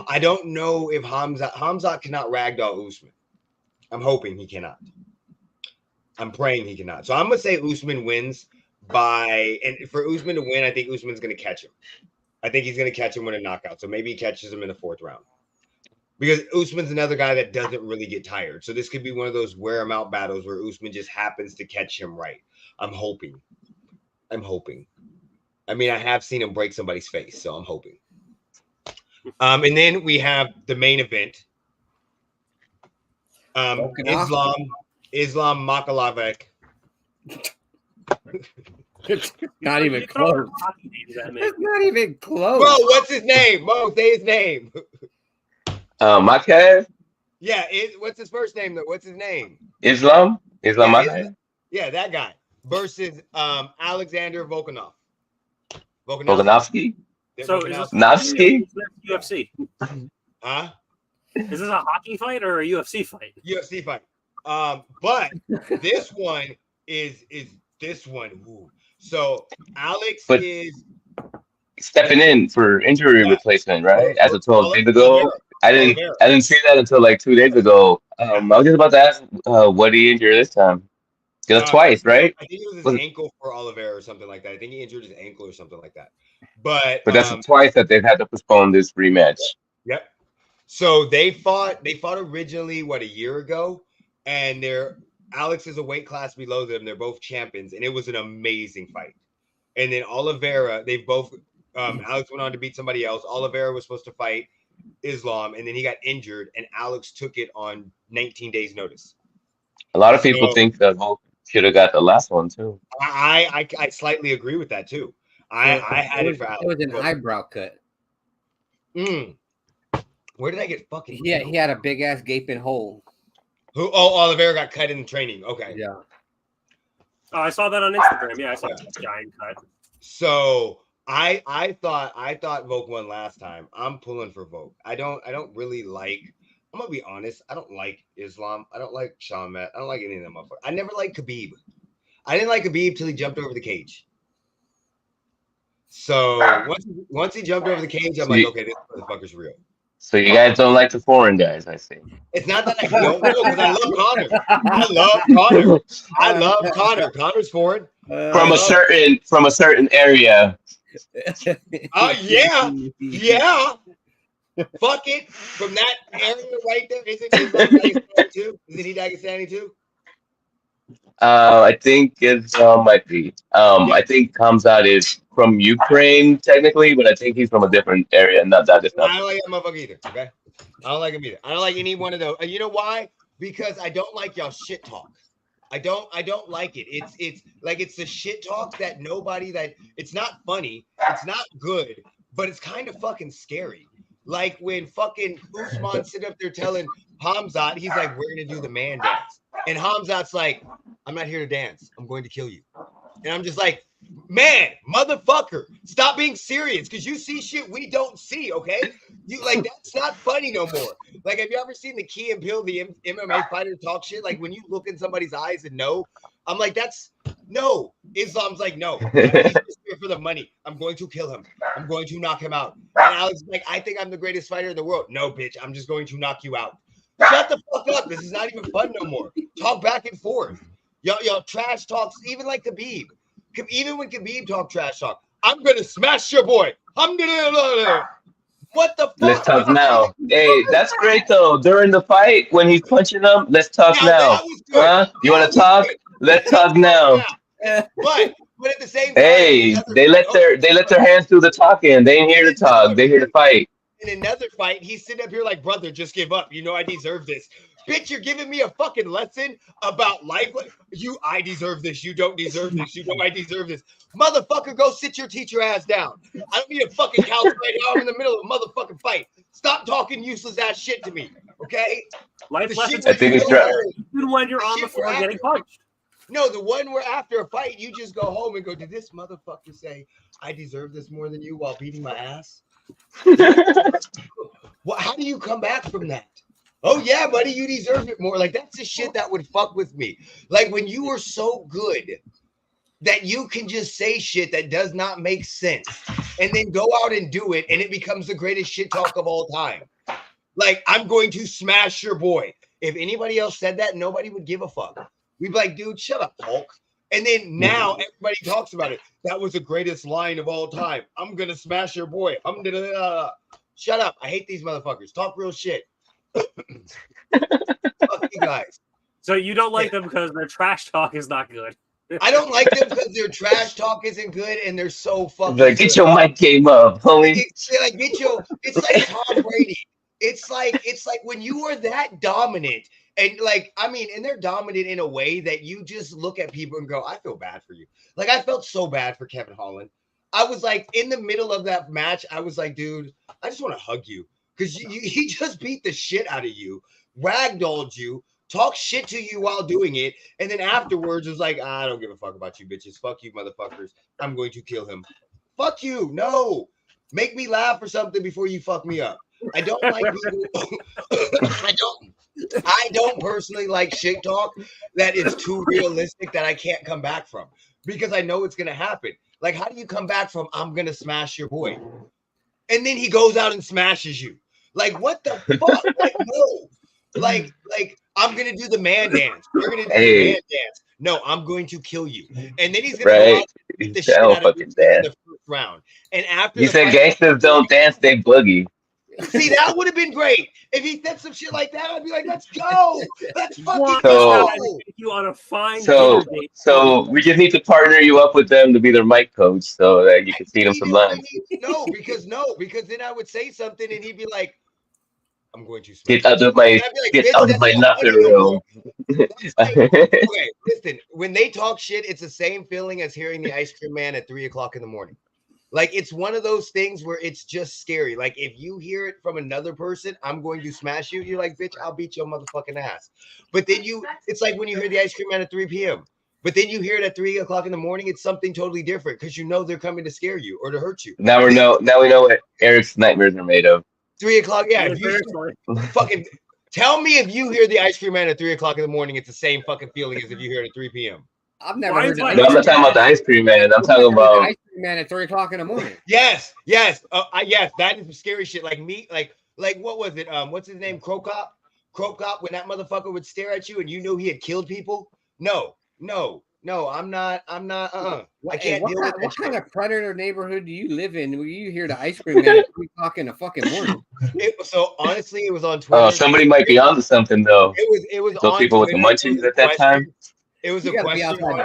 I don't know if Hamzat cannot ragdoll Usman. I'm hoping he cannot. I'm praying he cannot. So I'm going to say Usman wins and for Usman to win, I think Usman's going to catch him. I think he's going to catch him with a knockout. So maybe he catches him in the 4th round. Because Usman's another guy that doesn't really get tired. So this could be one of those wear him out battles where Usman just happens to catch him right. I'm hoping. I mean, I have seen him break somebody's face, so I'm hoping. And then we have the main event. Islam Makhachev. It's not even close. It's not even close. Bro, what's his name? Mo, say his name. Makhachev? Yeah, what's his first name though? What's his name? Islam Makhachev? Yeah, that guy. Versus Alexander Volkanov. Volkanovski? So is this UFC? Huh? Is this a hockey fight or a UFC fight? UFC fight. But this one is this one. Ooh. So Alex is stepping in for injury replacement, right? As of 12 days ago. I didn't see that until like 2 days ago. I was just about to ask what he injured this time. Because twice, right? I think it was his ankle for Oliveira or something like that. I think he injured his ankle or something like that. But that's twice that they've had to postpone this rematch. Yep. So they fought originally a year ago, and Alex is a weight class below them. They're both champions, and it was an amazing fight. And then Oliveira, Alex went on to beat somebody else. Oliveira was supposed to fight Islam, and then he got injured, and Alex took it on 19 days notice. A lot of people think that Volk should have got the last one too. I slightly agree with that too. I had it for Alex. It was an eyebrow cut. Where did I get fucking? Yeah, he had a big ass gaping hole. Oliveira got cut in training. Okay. Yeah. Oh, I saw that on Instagram. Yeah, I saw that giant cut. So I thought Volk won last time. I'm pulling for Volk. I don't really like. I'm gonna be honest. I don't like Islam. I don't like Shamat. I don't like any of them motherfuckers. I never liked Khabib. I didn't like Khabib till he jumped over the cage. So once he jumped over the cage, I'm like, okay, this motherfucker's real. So you guys don't like the foreign guys, I see. It's not that I don't know, because I love Connor. I love Connor. Connor's foreign. From a certain area. Yeah. Fuck it. From that area right there, isn't he Dagestani too? Isn't he Dagestani too? I think it might be. I think Hamzat is from Ukraine technically, but I think he's from a different area, not that different. I don't like that motherfucker either. Okay, I don't like him either. I don't like any one of those. You know why? Because I don't like y'all shit talk. I don't like it. It's like it's the shit talk that it's not funny, it's not good, but it's kind of fucking scary. Like when fucking Usman sit up there telling Hamzat, he's like, we're gonna do the man dance. And Hamzat's like, I'm not here to dance. I'm going to kill you. And I'm just like, man, motherfucker, stop being serious because you see shit we don't see, okay? You like that's not funny no more. Like, have you ever seen the Key and Peele, the MMA fighter talk shit? Like when you look in somebody's eyes and know, I'm like, that's no. Islam's like, no, he's just here for the money. I'm going to kill him. I'm going to knock him out. And Alex is like, I think I'm the greatest fighter in the world. No, bitch, I'm just going to knock you out. Shut the fuck up. This is not even fun no more. Talk back and forth. Y'all trash talks, even like Khabib. Even when Khabib talk trash talk, I'm gonna smash your boy. I'm gonna. What the fuck? Let's talk now. Hey, that's great though. During the fight, when he's punching them, let's talk now. Huh? You want to talk? Let's talk now. But at the same time, hey, they let their hands do the talking. They ain't here to talk. They here to fight. In another fight, he's sitting up here like, brother, just give up. You know I deserve this. Bitch, you're giving me a fucking lesson about life. I deserve this. You don't deserve this. You know I deserve this. Motherfucker, go sit your teacher ass down. I don't need a fucking couch right now. I'm in the middle of a motherfucking fight. Stop talking useless ass shit to me. Okay? Life lessons. I think it's right. Even when you're on the floor getting punched. No, the one where after a fight, you just go home and go, did this motherfucker say I deserve this more than you while beating my ass? Well, how do you come back from that? Oh yeah, buddy, you deserve it more. Like that's the shit that would fuck with me. Like when you are so good that you can just say shit that does not make sense and then go out and do it and it becomes the greatest shit talk of all time. Like I'm going to smash your boy. If anybody else said that, nobody would give a fuck. We'd be like, dude, shut up, Hulk. And then now everybody talks about it. That was the greatest line of all time. I'm gonna smash your boy. Shut up. I hate these motherfuckers. Talk real shit. Fuck you guys. So you don't like them because their trash talk is not good. I don't like them because their trash talk isn't good and they're so fucking like, get your mic game up, homie. It's like Tom Brady. It's like when you are that dominant and and they're dominant in a way that you just look at people and go, I feel bad for you. Like I felt so bad for Kevin Holland. I was like in the middle of that match, I was like, dude, I just want to hug you. Because he just beat the shit out of you, ragdolled you, talked shit to you while doing it, and then afterwards was like, I don't give a fuck about you bitches. Fuck you, motherfuckers. I'm going to kill him. Fuck you. No. Make me laugh or something before you fuck me up. I don't like people. I don't personally like shit talk that is too realistic that I can't come back from because I know it's going to happen. Like, how do you come back from I'm going to smash your boy? And then he goes out and smashes you. Like, what the fuck? Like, no. Like, I'm going to do the man dance. You're going to do the man dance. No, I'm going to kill you. And then he's going to go out and beat the shit out of you in the first round. And after you said gangsters don't dance, they boogie. See, that would have been great. If he said some shit like that, I'd be like, let's go. Let's fucking go. You on a fine so we just need to partner you up with them to be their mic coach so that you can feed them some lines. No, because then I would say something and he'd be like, I'm going to get out of my locker room. Okay, listen, when they talk shit, it's the same feeling as hearing the ice cream man at 3:00 in the morning. Like, it's one of those things where it's just scary. Like, if you hear it from another person, I'm going to smash you. You're like, bitch, I'll beat your motherfucking ass. But then it's like when you hear the ice cream man at 3 p.m. But then you hear it at 3:00 in the morning, it's something totally different because you know they're coming to scare you or to hurt you. Now we know what Eric's nightmares are made of. 3:00, yeah. If you fucking tell me if you hear the ice cream man at 3:00 in the morning, it's the same fucking feeling as if you hear it at 3 p.m. I've never heard of it. No, I'm not talking about the ice cream man. I'm talking about ice cream man at 3:00 in the morning. Yes. Yes, that is scary shit. Like me, like what was it? What's his name? Crow Cop, when that motherfucker would stare at you and you knew he had killed people. No, I'm not. I can't deal with that. What kind of predator neighborhood do you live in where you hear the ice cream man at 3:00 in the fucking morning? So honestly, it was on Twitter. Oh, somebody might be onto something though. It was so on people Twitter. with the munchies at that time. It was a question. On,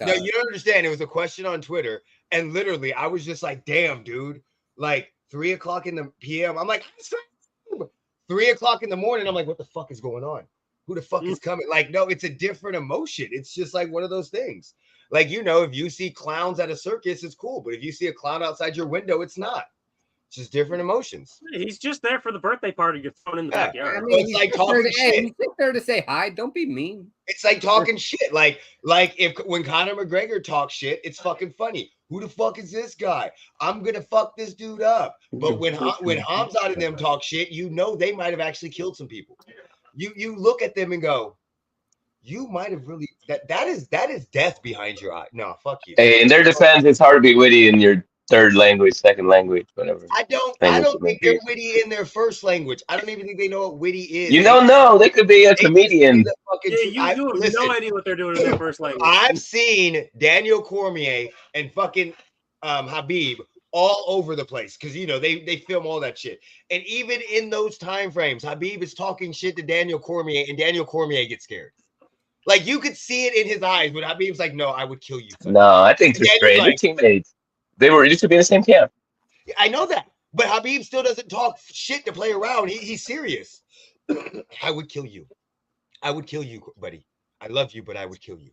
no, you don't understand. It was a question on Twitter, and literally, I was just like, "Damn, dude!" Like 3:00 in the p.m. I'm like, 3:00 in the morning. I'm like, "What the fuck is going on? Who the fuck is coming?" Like, no, it's a different emotion. It's just like one of those things. Like, if you see clowns at a circus, it's cool, but if you see a clown outside your window, it's not. It's just different emotions. He's just there for the birthday party you're throwing in the backyard. I mean, it's like talking shit. He's just there to say hi. Don't be mean. It's like talking shit. Like when Conor McGregor talks shit, it's fucking funny. Who the fuck is this guy? I'm gonna fuck this dude up. But when Hamzat and them talk shit, they might have actually killed some people. You look at them and go, you might have really that is death behind your eye. No, fuck you. Hey, in their defense, it's hard to be witty and you're third language, second language, whatever. I don't language it may think they're be. witty in their first language. I don't even think they know what witty is. You don't know. They could be a comedian. You have no idea what they're doing in their first language. I've seen Daniel Cormier and fucking Habib all over the place because they film all that shit. And even in those time frames, Habib is talking shit to Daniel Cormier, and Daniel Cormier gets scared. Like you could see it in his eyes, but Habib's like, "No, I would kill you." No, I think they're straight. They're teammates. They used to be in the same camp. I know that, but Habib still doesn't talk shit to play around. He's serious. I would kill you. I would kill you, buddy. I love you, but I would kill you.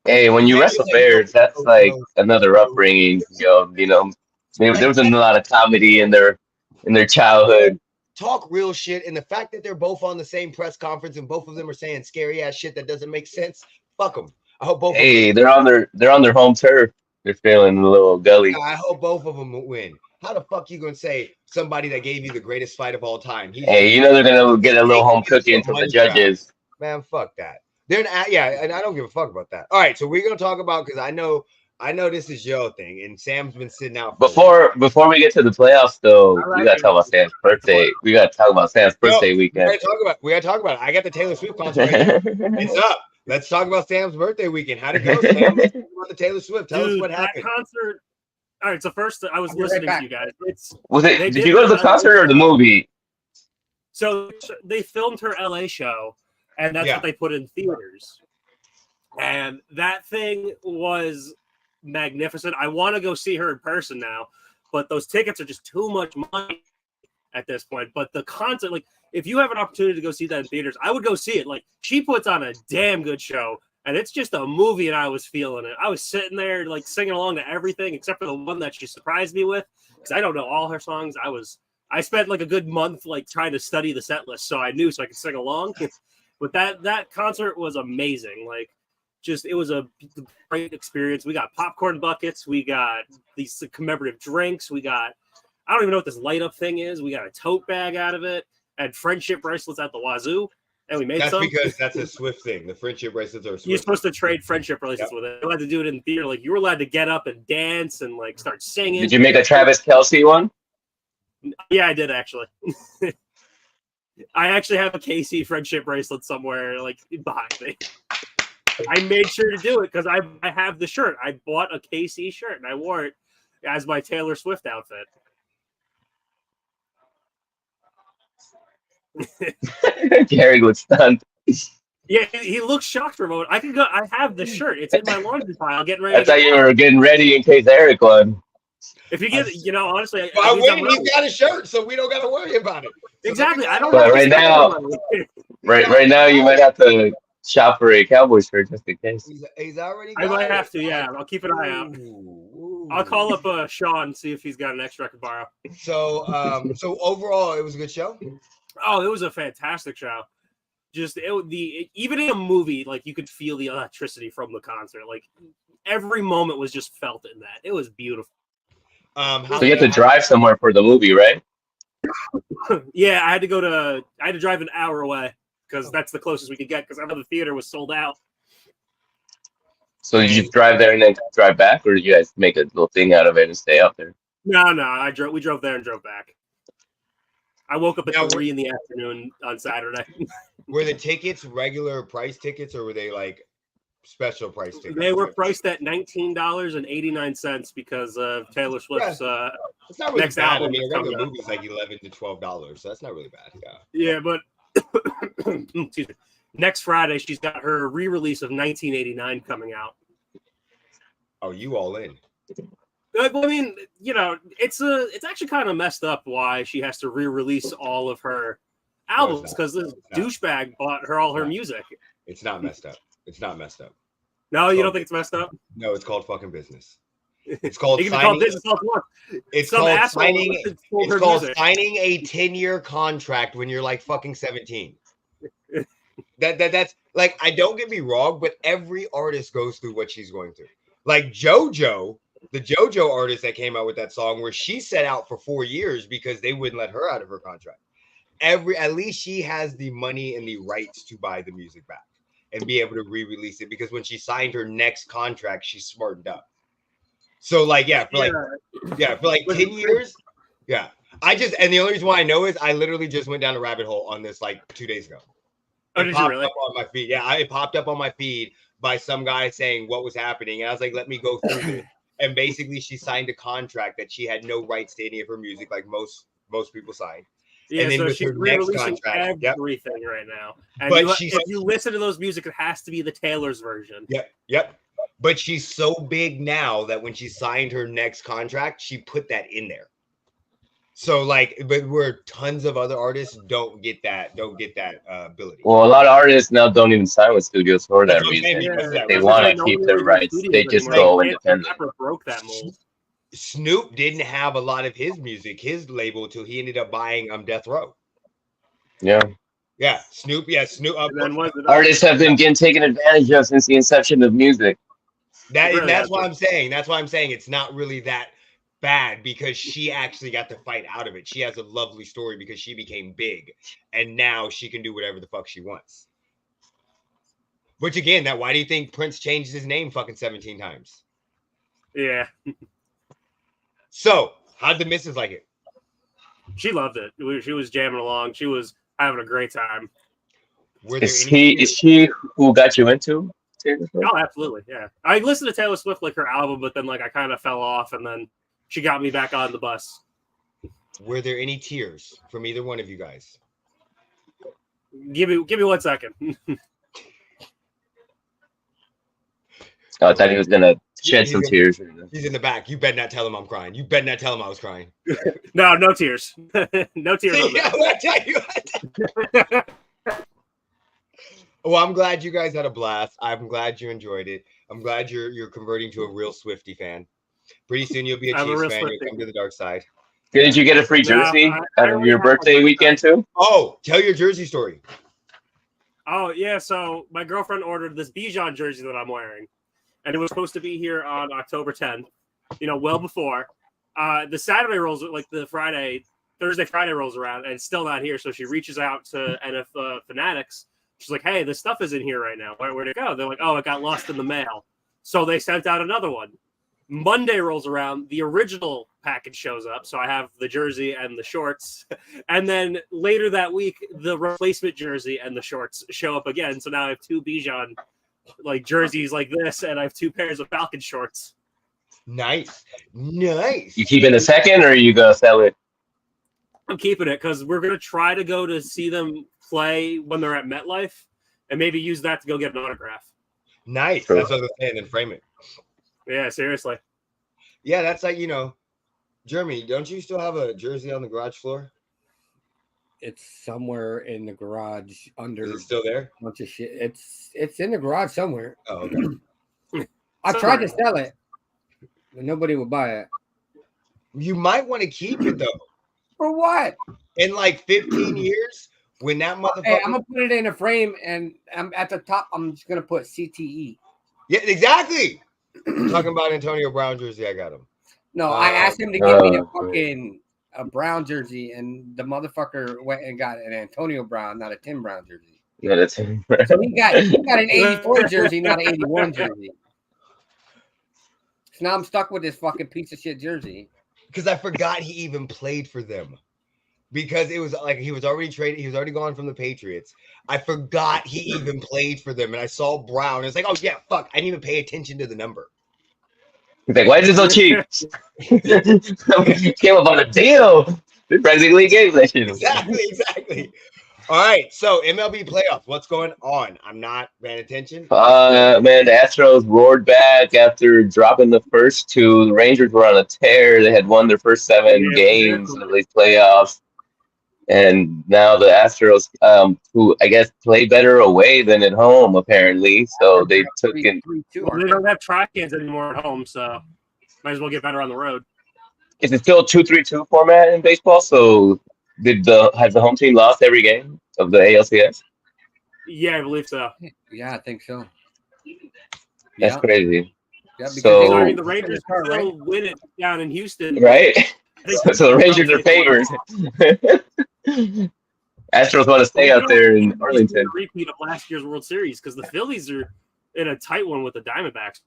Hey, when you wrestle bears, that's like another upbringing. There was a lot of comedy in their childhood. Talk real shit, and the fact that they're both on the same press conference and both of them are saying scary ass shit that doesn't make sense. Fuck them. I hope both. Hey, they're on their home turf. They're feeling a little gully. I hope both of them will win. How the fuck you gonna say somebody that gave you the greatest fight of all time? Hey, they're gonna get a little home cooking from the judges. Man, fuck that. And I don't give a fuck about that. All right, so we're gonna talk about because I know this is your thing, and Sam's been sitting out. Before we get to the playoffs, though, we gotta talk about Sam's birthday. We gotta talk about Sam's birthday weekend. We gotta talk about it. I got the Taylor Swift concert. Right it's up. Let's talk about Sam's birthday weekend. How'd it go, Sam? Let's talk about the Taylor Swift. Tell us what happened. That concert. All right, so first I was listening to you guys. Did you go to the concert or the movie? So they filmed her LA show, and that's what they put in theaters. And that thing was magnificent. I want to go see her in person now, but those tickets are just too much money at this point. But the concert, like, if you have an opportunity to go see that in theaters, I would go see it. Like, she puts on a damn good show, and it's just a movie, and I was feeling it. I was sitting there, like, singing along to everything except for the one that she surprised me with, because I don't know all her songs. I spent, like, a good month, like, trying to study the set list so I knew so I could sing along. But that concert was amazing. Like, it was a great experience. We got popcorn buckets. We got these commemorative drinks. We got, I don't even know what this light up thing is. We got a tote bag out of it and friendship bracelets at the wazoo. And we made some. That's because that's a Swift thing. The friendship bracelets are Swift. You're supposed to trade friendship bracelets with it. You had to do it in theater. Like, you were allowed to get up and dance and, like, start singing. Did you make a Travis Kelce one? Yeah, I did, actually. I actually have a KC friendship bracelet somewhere, like, behind me. I made sure to do it because I have the shirt. I bought a KC shirt and I wore it as my Taylor Swift outfit. Gary was stunned. Yeah, he looks shocked for a moment. I have the shirt. It's in my laundry pile. Getting ready. I thought you were getting ready in case Eric won. If you get, honestly, he's got a shirt, so we don't got to worry about it. Exactly. I don't. But right now, you might have to shop for a Cowboys shirt just in case. He's already. I might have to. Yeah, I'll keep an eye out. I'll call up Sean and see if he's got an extra I can borrow. So overall, it was a good show. Oh, it was a fantastic show. Just even in a movie, like, you could feel the electricity from the concert. Like, every moment was just felt in that. It was beautiful. So you had to drive somewhere for the movie, right? Yeah, I had to drive an hour away because that's the closest we could get because I know the theater was sold out. So did you just drive there and then drive back, or did you guys make a little thing out of it and stay out there? No, we drove there and drove back. I woke up at 3 in the afternoon on Saturday. Were the tickets regular price tickets, or were they like special price tickets? They were priced at $19.89 because of Taylor Swift's it's not really next bad. album. I mean, a regular movie is like $11 to $12, so that's not really bad. Yeah, but excuse me. Next Friday, she's got her re-release of 1989 coming out. Oh, you all in? I mean, it's actually kind of messed up why she has to re-release all of her albums because this douchebag bought her all her music. It's not messed up. It's not messed up. No, you don't think it's messed up? No, it's called fucking business. It's called signing. It's called signing. It's called signing a 10-year contract when you're like fucking 17. That's like, I don't get me wrong, but every artist goes through what she's going through. Like JoJo, the JoJo artist that came out with that song where she set out for 4 years because they wouldn't let her out of her contract. At least she has the money and the rights to buy the music back and be able to re-release it because when she signed her next contract, she smartened up. So like, Yeah, for like 10 years. Yeah. And the only reason why I know is I literally just went down a rabbit hole on this like 2 days ago. It popped up on my feed. Yeah, it popped up on my feed by some guy saying what was happening. And I was like, let me go through this. And basically she signed a contract that she had no rights to any of her music, like most people sign. Yeah, and then so with she's her next re-releasing contract, everything right now. And but if you listen to those music, it has to be the Taylor's version. Yep. But she's so big now that when she signed her next contract, she put that in there. So like, but where tons of other artists don't get that ability. Well, a lot of artists now don't even sign with studios for that reason. They want to keep their rights. They just go independent. Rapper broke that mold. Snoop didn't have a lot of his music, his label, till he ended up buying Death Row. Yeah. Yeah, Snoop. Yeah, Snoop. Artists have been getting taken advantage of since the inception of music. That's why I'm saying. That's why I'm saying it's not really that bad, because she actually got to fight out of it. She has a lovely story because she became big, and now she can do whatever the fuck she wants. Which again, why do you think Prince changed his name fucking 17 times? Yeah. So, how'd the missus like it? She loved it. She was jamming along. She was having a great time. Is she who got you into Taylor Swift? Oh, absolutely. Yeah. I listened to Taylor Swift, like her album, but then like I kind of fell off, and then she got me back on the bus. Were there any tears from either one of you guys? Give me 1 second. I thought he was gonna shed some tears. He's in the back. You better not tell him I'm crying. You better not tell him I was crying. No tears. No tears. Well, I'm glad you guys had a blast. I'm glad you enjoyed it. I'm glad you're converting to a real Swiftie fan. Pretty soon you'll be a Chiefs fan. You'll come to the dark side. Did you get a free jersey out of your birthday weekend too? Oh, tell your jersey story. Oh yeah, so my girlfriend ordered this Bijan jersey that I'm wearing, and it was supposed to be here on October 10th. Well before. The Saturday rolls, like the Thursday, Friday rolls around, and it's still not here. So she reaches out to NF Fanatics. She's like, "Hey, this stuff isn't here right now. Where'd it go?" They're like, "Oh, it got lost in the mail." So they sent out another one. Monday rolls around, the original package shows up. So I have the jersey and the shorts. And then later that week, the replacement jersey and the shorts show up again. So now I have two Bijan like jerseys like this, and I have 2 pairs of Falcon shorts. Nice. You keeping a second, or are you gonna sell it? I'm keeping it because we're gonna try to go to see them play when they're at MetLife, and maybe use that to go get an autograph. Nice. That's what I was saying, and frame it. Yeah, seriously. Yeah, that's like, Jeremy, don't you still have a jersey on the garage floor? It's somewhere in the garage under. Is it still there? A bunch of shit. It's in the garage somewhere. Oh, okay. I tried to sell it, but nobody would buy it. You might want to keep it though. For what? In like 15 years, when that motherfucker. Hey, I'm gonna put it in a frame, and I'm at the top. I'm just gonna put CTE. Yeah, exactly. Talking about Antonio Brown jersey, I got him. No, I asked him to give me a Brown jersey, and the motherfucker went and got an Antonio Brown, not a Tim Brown jersey. Yeah, that's so he got an 84 jersey, not an 81 jersey. So now I'm stuck with this fucking piece of shit jersey. Because I forgot he even played for them. Because it was like he was already traded. He was already gone from the Patriots. I forgot he even played for them. And I saw Brown. It's like, oh, yeah, fuck. I didn't even pay attention to the number. He's like, why is it so cheap? Came up on a deal. They practically gave that shit. Exactly. All right. So, MLB Playoffs. What's going on? I'm not paying attention. Man, the Astros roared back after dropping the first 2. The Rangers were on a tear. They had won their first 7 games of these playoffs. And now the Astros, who I guess play better away than at home, apparently. So they took in. Well, they don't have track cans anymore at home, so might as well get better on the road. Is it still 2-3-2 format in baseball? So has the home team lost every game of the ALCS? Yeah, I believe so. Yeah, I think so. That's crazy. Yeah, so I mean, the Rangers still win it down in Houston, right? So the Rangers are favorites. Astros want to stay out there in Arlington. Repeat of last year's World Series because the Phillies are in a tight one with the Diamondbacks.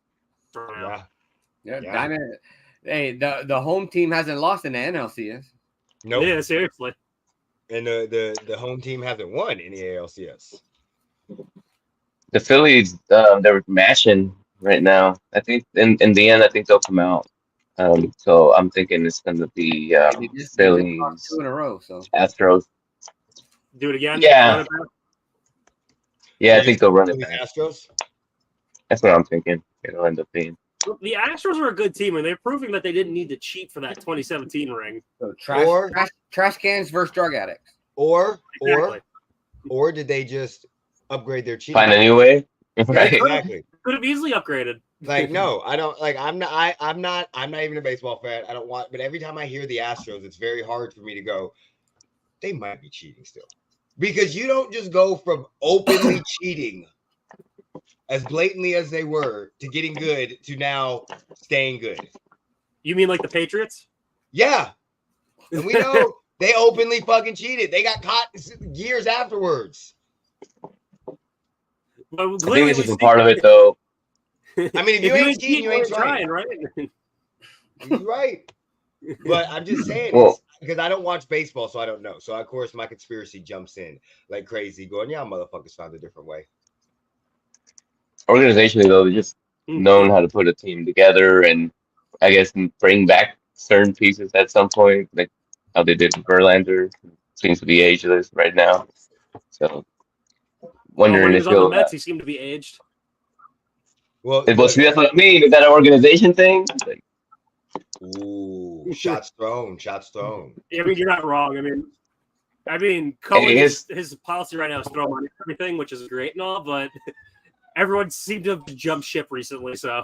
Yeah. Hey, the home team hasn't lost in the NLCS. Nope. Yeah, seriously. And the home team hasn't won in the ALCS. The Phillies, they're matching right now. I think in the end, I think they'll come out. So I'm thinking it's going to be They just lost Phillies, 2 in a row. So Astros. Do it again. Yeah. Run it back. Yeah, I think they'll run it The back. Astros. That's what I'm thinking. It'll end up being. The Astros are a good team, and they're proving that they didn't need to cheat for that 2017 ring. So Or- trash cans versus drug addicts. Or Exactly. did they just upgrade their cheating? Find a new way. Yeah, Right. exactly. Could have easily upgraded. Like, no, I don't like I'm not even a baseball fan. I don't want, but every time I hear the Astros, it's very hard for me to go, they might be cheating still. Because you don't just go from openly cheating as blatantly as they were to getting good to now staying good. You mean like the Patriots? Yeah. And we know they openly fucking cheated. They got caught years afterwards. But I think this is a part of it, though. I mean, if you ain't cheating, you ain't trying. right? You're right. But I'm just saying, Well- because I don't watch baseball, so I don't know. So, of course, my conspiracy jumps in like crazy, going, yeah, motherfuckers found a different way. Organizationally, though, they just known how to put a team together and I guess bring back certain pieces at some point, like how they did with Verlander. Seems to be ageless right now. So, wondering when he if was on the he'll. Mets, he seemed to be aged. Well, See, that's what I mean. Is that an organization thing? Like, ooh, shots thrown. I mean, you're not wrong. I mean, Cohen, Hey, his policy right now is throw money at everything, which is great and all, but everyone seemed to have jumped ship recently. So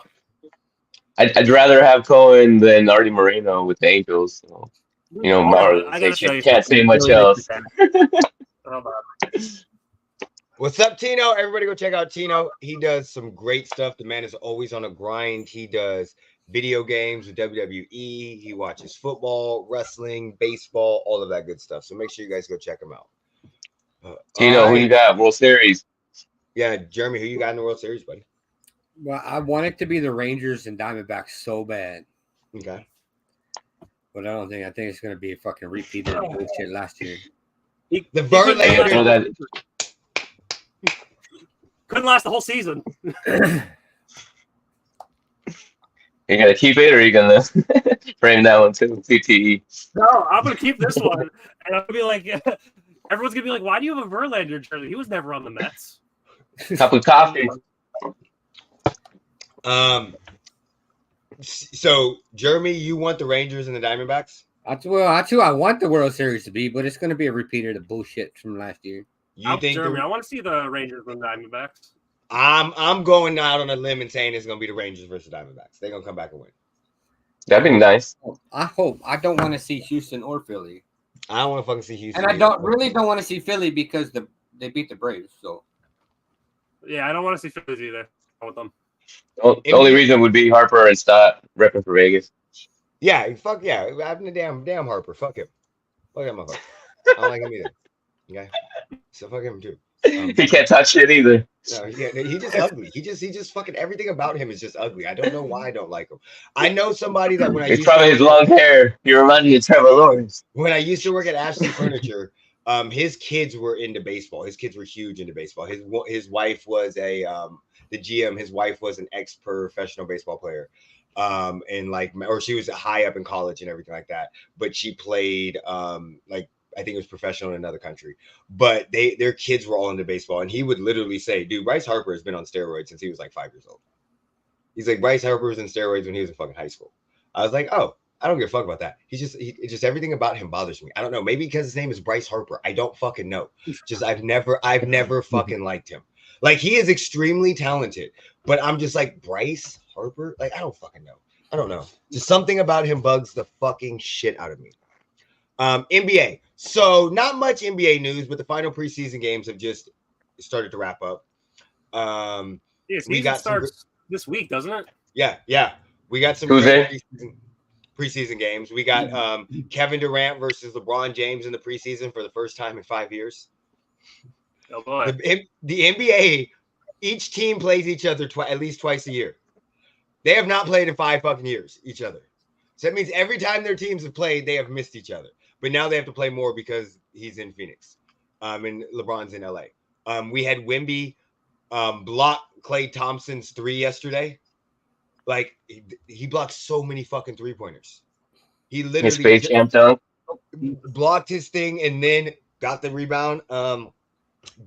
I'd rather have Cohen than Artie Moreno with the Angels. So, my organization can't say much else. Hold on. What's up, Tino? Everybody go check out Tino. He does some great stuff. The man is always on a grind. He does video games with WWE. He watches football, wrestling, baseball, all of that good stuff. So make sure you guys go check him out. Tino, who you got? World Series. Yeah, Jeremy, who you got in the World Series, buddy? Well, I want it to be the Rangers and Diamondbacks so bad. Okay. But I think it's going to be a fucking repeat of bullshit last year. The Verlander. Couldn't last the whole season. You gonna keep it, or are you gonna frame that one too? CTE. No, I'm gonna keep this one, and I'm gonna be like, everyone's gonna be like, "Why do you have a Verlander jersey? He was never on the Mets." Cup of coffee. So Jeremy, you want the Rangers and the Diamondbacks? I want the World Series to be, but it's going to be a repeat of the bullshit from last year. You think? Jeremy, I want to see the Rangers and the Diamondbacks. I'm going out on a limb and saying it's gonna be the Rangers versus the Diamondbacks. They're gonna come back and win. That'd be nice. I hope. I don't want to see Houston or Philly. I don't want to fucking see Houston. And I don't want to see Philly because they beat the Braves. So yeah, I don't want to see Phillies either. I want them. The only reason would be Harper and Stott repping for Vegas. Yeah, fuck yeah. I'm the damn Harper. Fuck him. Fuck him, motherfucker. I don't like him either. Okay, so fuck him too. He can't touch shit either. No, he's just ugly. He just fucking everything about him is just ugly. I don't know why I don't like him. I know somebody that when I It's used probably his long hair. He reminds me of Trevor Lawrence. When I used to work at Ashley Furniture, his kids were into baseball. His kids were huge into baseball. His wife was the GM. His wife was an ex-professional baseball player. Or she was high up in college and everything like that. But she played I think it was professional in another country, but their kids were all into baseball. And he would literally say, dude, Bryce Harper has been on steroids since he was like 5 years old. He's like, Bryce Harper was in steroids when he was in fucking high school. I was like, oh, I don't give a fuck about that. It's just everything about him bothers me. I don't know. Maybe because his name is Bryce Harper. I don't fucking know. Just I've never fucking liked him. Like, he is extremely talented, but I'm just like, Bryce Harper? Like, I don't fucking know. I don't know. Just something about him bugs the fucking shit out of me. NBA. So not much NBA news, but the final preseason games have just started to wrap up. We starts this week, doesn't it? Yeah. We got some preseason games. We got Kevin Durant versus LeBron James in the preseason for the first time in 5 years. Oh boy. The NBA, each team plays each other at least twice a year. They have not played in 5 fucking years each other. So that means every time their teams have played, they have missed each other. But now they have to play more because he's in Phoenix, and LeBron's in LA. We had Wemby block Klay Thompson's 3 yesterday. Like he blocked so many fucking 3-pointers. He literally his Space Jam dunk blocked his thing and then got the rebound.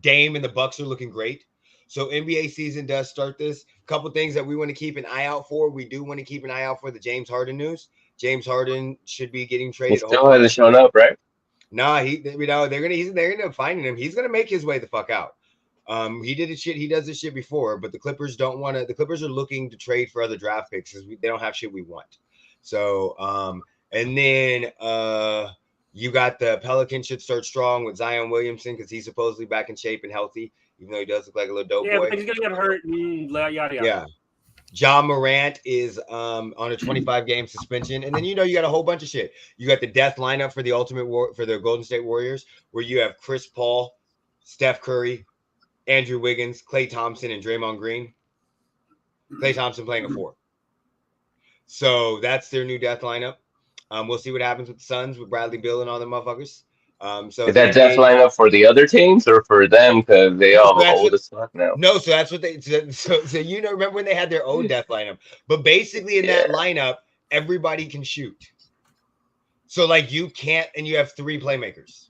Dame and the Bucks are looking great. So NBA season does start this. Couple things that we want to keep an eye out for. We do want to keep an eye out for the James Harden news. James Harden should be getting traded. He still hasn't shown up, right? Nah, they're gonna end up finding him. He's gonna make his way the fuck out. He did this shit. He does this shit before, but the Clippers don't want to. The Clippers are looking to trade for other draft picks because they don't have shit we want. So, and then you got the Pelicans should start strong with Zion Williamson because he's supposedly back in shape and healthy, even though he does look like a little dope boy. Yeah, but he's gonna get hurt. Yada yada. Yeah. John Morant is on a 25-game suspension, and then you got a whole bunch of shit. You got the death lineup for the Golden State Warriors, where you have Chris Paul, Steph Curry, Andrew Wiggins, Klay Thompson, and Draymond Green. Klay Thompson playing a 4. So that's their new death lineup. We'll see what happens with the Suns with Bradley Beal and all the motherfuckers. So is that death lineup for the other teams or for them because they all old as fuck now? No, so that's what they. So remember when they had their own death lineup? But basically in that lineup, everybody can shoot. So like you can't, and you have 3 playmakers,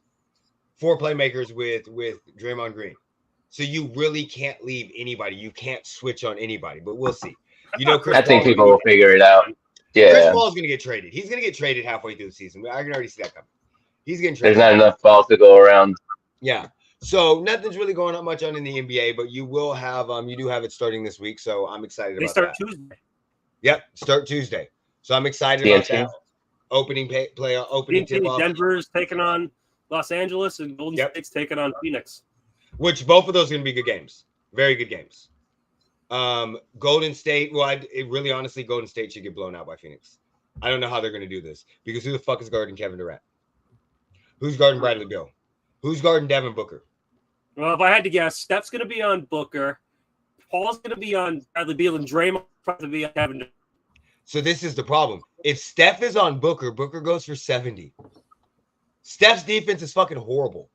4 playmakers with Draymond Green. So you really can't leave anybody. You can't switch on anybody. But we'll see. I think people will figure it out. Yeah, Chris Paul's gonna get traded. He's gonna get traded halfway through the season. I can already see that coming. He's getting traded. There's not enough balls to go around. Yeah. So nothing's really going on much on in the NBA, but you will have you do have it starting this week. So I'm excited about that. They start Tuesday. Yep, start Tuesday. So I'm excited about that. Opening tip-off. Denver's taking on Los Angeles and Golden State's taking on Phoenix. Which both of those are going to be good games. Very good games. Golden State, really honestly, Golden State should get blown out by Phoenix. I don't know how they're going to do this because who the fuck is guarding Kevin Durant? Who's guarding Bradley Beal? Who's guarding Devin Booker? Well, if I had to guess, Steph's going to be on Booker. Paul's going to be on Bradley Beal, and Draymond's going to be on Kevin Durant. So this is the problem. If Steph is on Booker, Booker goes for 70. Steph's defense is fucking horrible.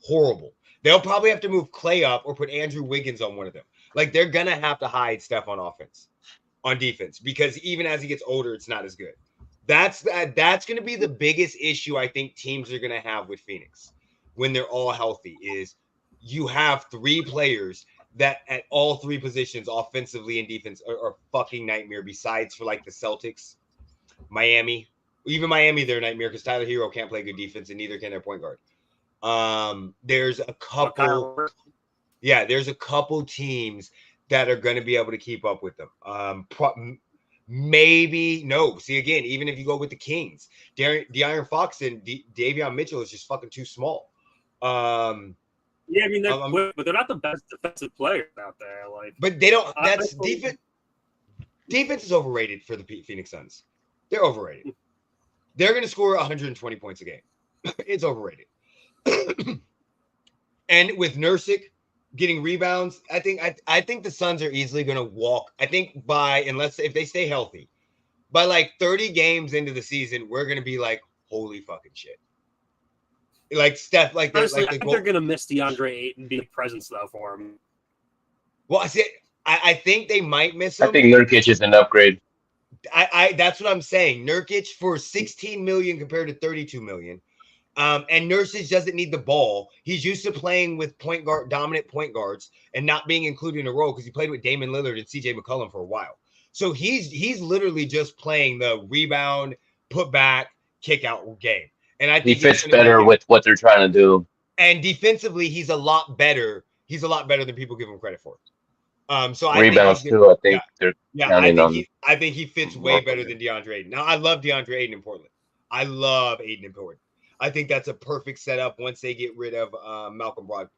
Horrible. They'll probably have to move Klay up or put Andrew Wiggins on one of them. Like, they're going to have to hide Steph on defense, because even as he gets older, it's not as good. That's going to be the biggest issue I think teams are going to have with Phoenix when they're all healthy is you have 3 players that at all 3 positions, offensively and defense, are fucking nightmare besides for like the Celtics, Miami. Even Miami, they're a nightmare because Tyler Hero can't play good defense and neither can their point guard. There's a couple teams that are going to be able to keep up with them. Maybe no. See, again, even if you go with the Kings, De'Aaron Fox and Davion Mitchell is just fucking too small. Yeah, I mean, but they're not the best defensive players out there. But they don't. That's defense. Defense is overrated for the Phoenix Suns. They're overrated. They're going to score 120 points a game. It's overrated. And with Nurkic getting rebounds, I think the Suns are easily going to walk. I think if they stay healthy, by like 30 games into the season, we're going to be like, holy fucking shit. Like Steph, honestly, I think they're going to miss DeAndre Ayton being a presence though for him. Well, I think they might miss him. I think Nurkic is an upgrade. That's what I'm saying. Nurkic for 16 million compared to 32 million. And Nurkic doesn't need the ball. He's used to playing with dominant point guards and not being included in a role because he played with Damian Lillard and CJ McCollum for a while. So he's literally just playing the rebound, put back, kick out game. And I think he fits better with what they're trying to do. And defensively, he's a lot better. He's a lot better than people give him credit for. So rebounds too. I think they're counting on. I think he fits way better than DeAndre Ayton. Now, I love DeAndre Ayton in Portland. I love Ayton in Portland. I think that's a perfect setup once they get rid of Malcolm Brogdon.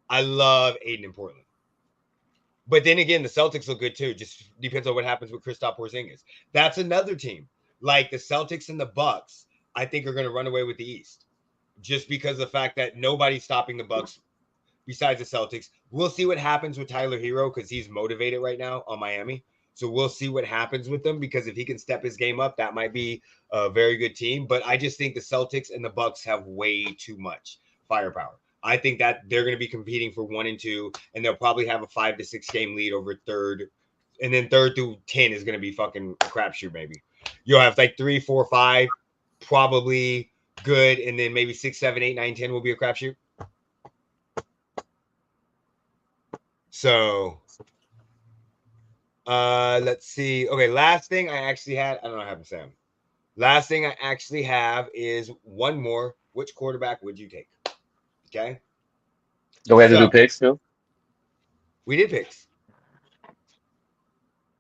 I love Ayton in Portland. But then again, the Celtics look good too. Just depends on what happens with Kristaps Porzingis. That's another team. Like the Celtics and the Bucks, I think are going to run away with the East. Just because of the fact that nobody's stopping the Bucks besides the Celtics. We'll see what happens with Tyler Hero because he's motivated right now on Miami. So we'll see what happens with them, because if he can step his game up, that might be a very good team. But I just think the Celtics and the Bucks have way too much firepower. I think that they're going to be competing for 1 and 2, and they'll probably have a 5 to 6 game lead over third. And then 3rd through 10 is going to be fucking a crapshoot, maybe. You'll have like 3, 4, 5, probably good. And then maybe 6, 7, 8, 9, 10 will be a crapshoot. So let's see. Okay, last thing I actually had. I don't know what happened, Sam. Last thing I actually have is one more. Which quarterback would you take? Okay. Do we have to do picks too? We did picks.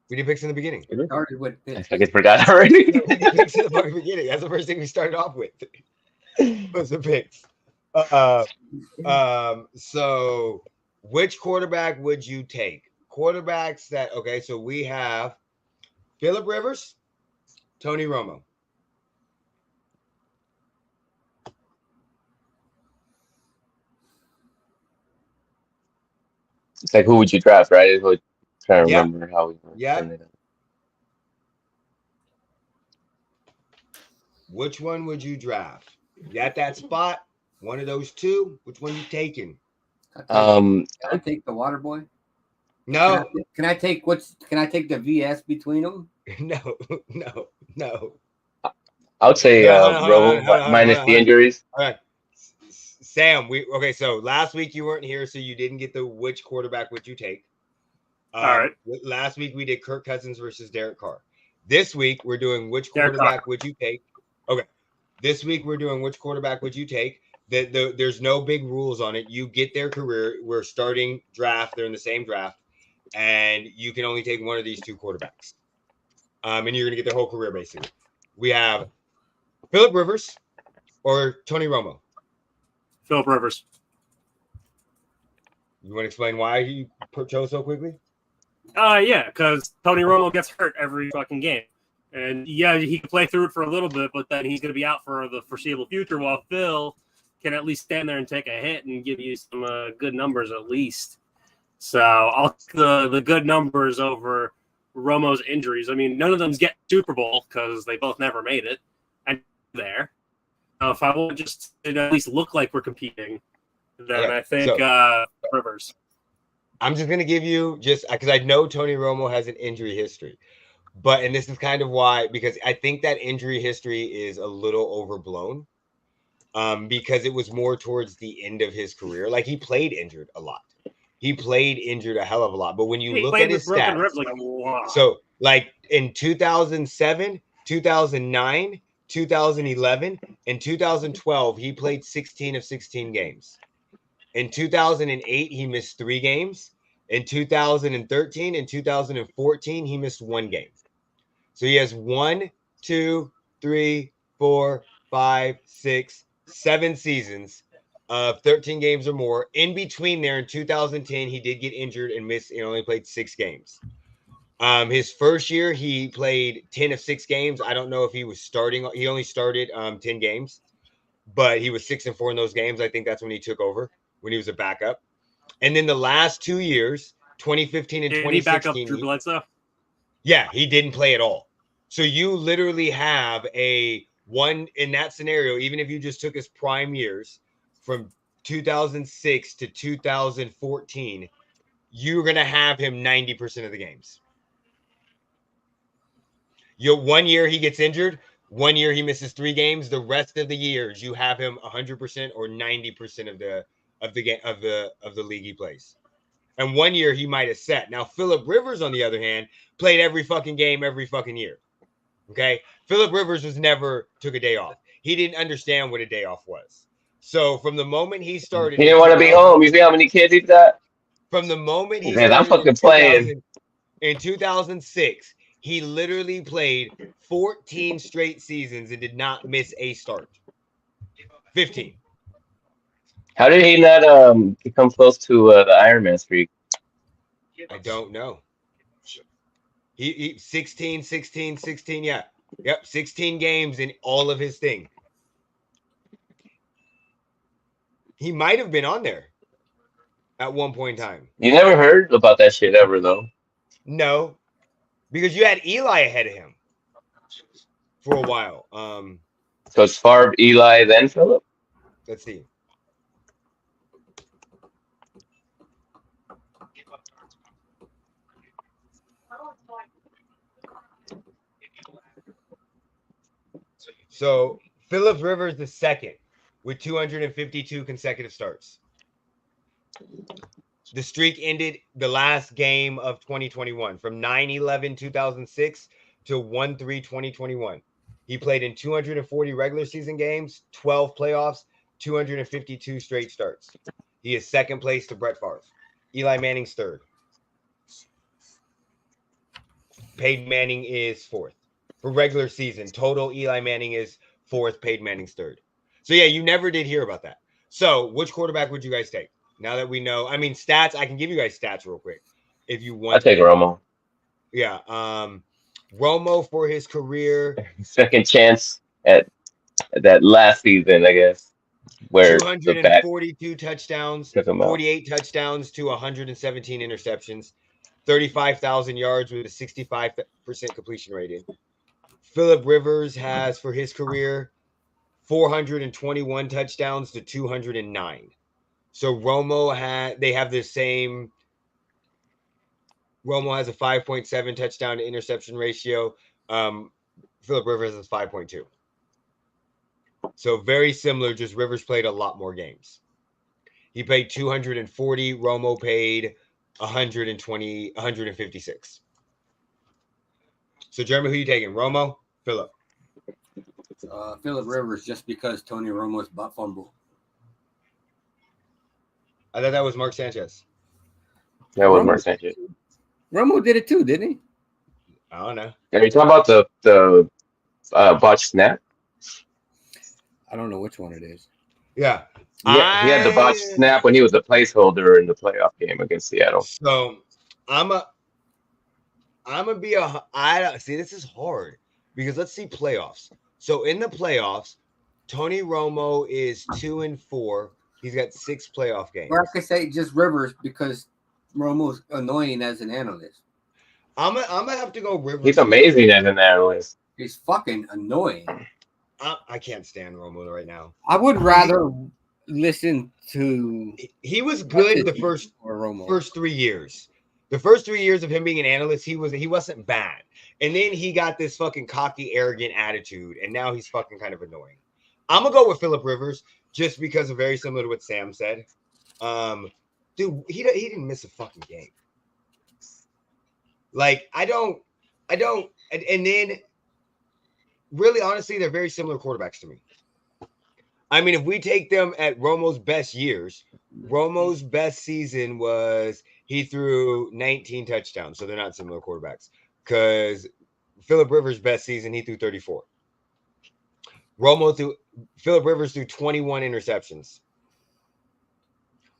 We did picks in the beginning. We started with picks. I forgot already. We did picks in the very beginning. That's the first thing we started off with. Was the picks. So which quarterback would you take? Quarterbacks that, okay, so we have Phillip Rivers, Tony Romo. It's like, who would you draft, right? I'm trying to remember how we turned it up. Which one would you draft? You at that spot, one of those two. Which one you taking? Can I take the water boy? No. Can I take the VS between them? No. I would say Romo minus the injuries. All right. Sam, so last week you weren't here, so you didn't get the which quarterback would you take. All right. Last week we did Kirk Cousins versus Derek Carr. This week we're doing which quarterback would you take? Okay. This week we're doing which quarterback would you take? There's no big rules on it. You get their career. We're starting draft. They're in the same draft. And you can only take one of these two quarterbacks. And you're going to get their whole career, basically. We have Phillip Rivers or Tony Romo. Phillip Rivers. You want to explain why you chose so quickly? Yeah, because Tony Romo gets hurt every fucking game. And yeah, he can play through it for a little bit, but then he's going to be out for the foreseeable future, while Phil can at least stand there and take a hit and give you some good numbers at least. So I'll take the good numbers over Romo's injuries. I mean, none of them's get Super Bowl because they both never made it. And there. If I want just to at least look like we're competing, then I think Rivers. I'm just going to give you just because I know Tony Romo has an injury history. And this is kind of why, because I think that injury history is a little overblown because it was more towards the end of his career. Like, he played injured a lot. He played injured a hell of a lot. But when you look at his stats, ribs like a lot. So like in 2007, 2009, 2011, and 2012, he played 16 of 16 games. In 2008, he missed 3 games. In 2013 and 2014, he missed 1 game. So he has 1, 2, 3, 4, 5, 6, 7 seasons of 13 games or more. In between there, in 2010, he did get injured and missed. He only played 6 games. His first year, he played 10 of 6 games. I don't know if he was starting. He only started 10 games, but he was 6-4 in those games. I think that's when he took over, when he was a backup. And then the last 2 years, 2015 and 2016. Did he back up Drew Bledsoe? Yeah, he didn't play at all. So you literally have one in that scenario, even if you just took his prime years from 2006 to 2014, you're going to have him 90% of the games. 1 year he gets injured, 1 year he misses 3 games. The rest of the years you have him 100% or 90% of the league he plays. And 1 year he might have set. Now Phillip Rivers, on the other hand, played every fucking game every fucking year. Okay, Phillip Rivers never took a day off. He didn't understand what a day off was. So from the moment he started, he didn't want to be home. You see how many kids he's got? From the moment he started, I'm fucking playing. In 2006, he literally played 14 straight seasons and did not miss a start. 15. How did he not come close to the Iron Man streak? I don't know. He 16, yeah. Yep, 16 games in all of his thing. He might have been on there at one point in time. You never heard about that shit ever, though? No. because you had Eli ahead of him for a while. So it's Favre, Eli, then Phillip. Let's see. So Phillip Rivers the second with 252 consecutive starts. The streak ended the last game of 2021 from 9/11/2006 to 1/3/2021. He played in 240 regular season games, 12 playoffs, 252 straight starts. He is second place to Brett Favre. Eli Manning's third. Peyton Manning is fourth. For regular season, total Eli Manning is fourth, Peyton Manning's third. So yeah, you never did hear about that. So which quarterback would you guys take? Now that we know, I mean, stats, I can give you guys stats real quick if you want. I take Romo. Yeah. Romo for his career. Second chance at that last season, I guess, where 242 touchdowns, took him out. 48 touchdowns to 117 interceptions, 35,000 yards with a 65% completion rating. Phillip Rivers has for his career 421 touchdowns to 209. So they have the same. Romo has a 5.7 touchdown to interception ratio. Phillip Rivers is 5.2. So very similar, just Rivers played a lot more games. He paid 240. Romo paid 156. So Jeremy, who you taking? Romo? Phillip? Phillip Rivers, just because Tony Romo's butt fumble. I thought that was Mark Sanchez. That was Mark Sanchez. Romo did it too, didn't he? I don't know. Are you talking about the botched snap? I don't know which one it is. Yeah. He had the botched snap when he was a placeholder in the playoff game against Seattle. So I'm gonna be see, this is hard because let's see playoffs. So in the playoffs, Tony Romo is 2-4. He's got 6 playoff games. Or I could say just Rivers because Romo's annoying as an analyst. I'm gonna have to go Rivers. He's amazing as an analyst. He's fucking annoying. I can't stand Romo right now. I would rather listen to. He was good the first 3 years. The first 3 years of him being an analyst, he wasn't bad. And then he got this fucking cocky, arrogant attitude, and now he's fucking kind of annoying. I'm gonna go with Phillip Rivers just because of very similar to what Sam said. Dude, he didn't miss a fucking game. Like I don't, and then really honestly, they're very similar quarterbacks to me. I mean, if we take them at Romo's best years, Romo's best season was he threw 19 touchdowns, so they're not similar quarterbacks. Because Phillip Rivers' best season, he threw 34. Phillip Rivers threw 21 interceptions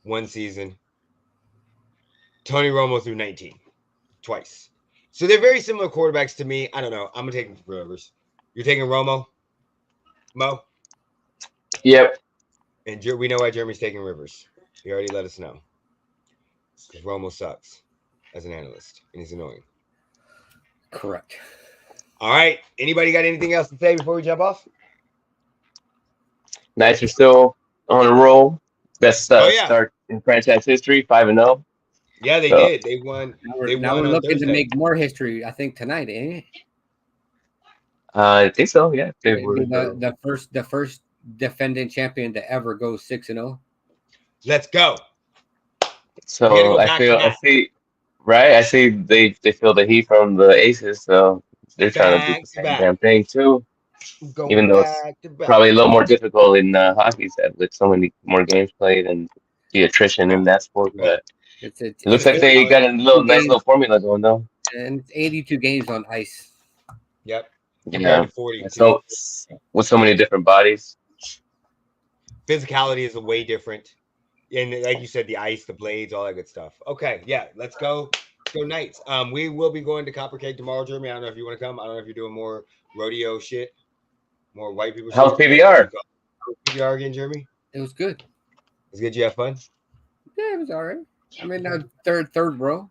one season. Tony Romo threw 19 twice. So they're very similar quarterbacks to me. I don't know. I'm gonna take Rivers. You're taking Romo, Mo? Yep. And we know why Jeremy's taking Rivers. He already let us know. Because Romo sucks as an analyst, and he's annoying. Correct. All right. Anybody got anything else to say before we jump off? Knights are still on a roll. Best start in franchise history, 5-0. Yeah, they did. They won. Now we're looking to make more history, I think, tonight, ain't it? I think so, yeah. The first defending champion to ever go 6-0. Let's go. So I see they feel the heat from the Aces, so they're trying to do the same damn thing too. Even though it's probably a little more difficult in hockey set with so many more games played and the attrition in that sport. But it looks like they got a nice little formula going though. And it's 82 games on ice. Yep. Yeah. 40. So with so many different bodies. Physicality is way different. And like you said, the ice, the blades, all that good stuff. Okay, yeah, let's go. Let's go Knights. We will be going to Copper Cake tomorrow, Jeremy. I don't know if you want to come. I don't know if you're doing more rodeo shit, more white people shit. How's PBR? PBR again, Jeremy? It was good. It was good. You have fun? Yeah, it was all right. I mean, third row.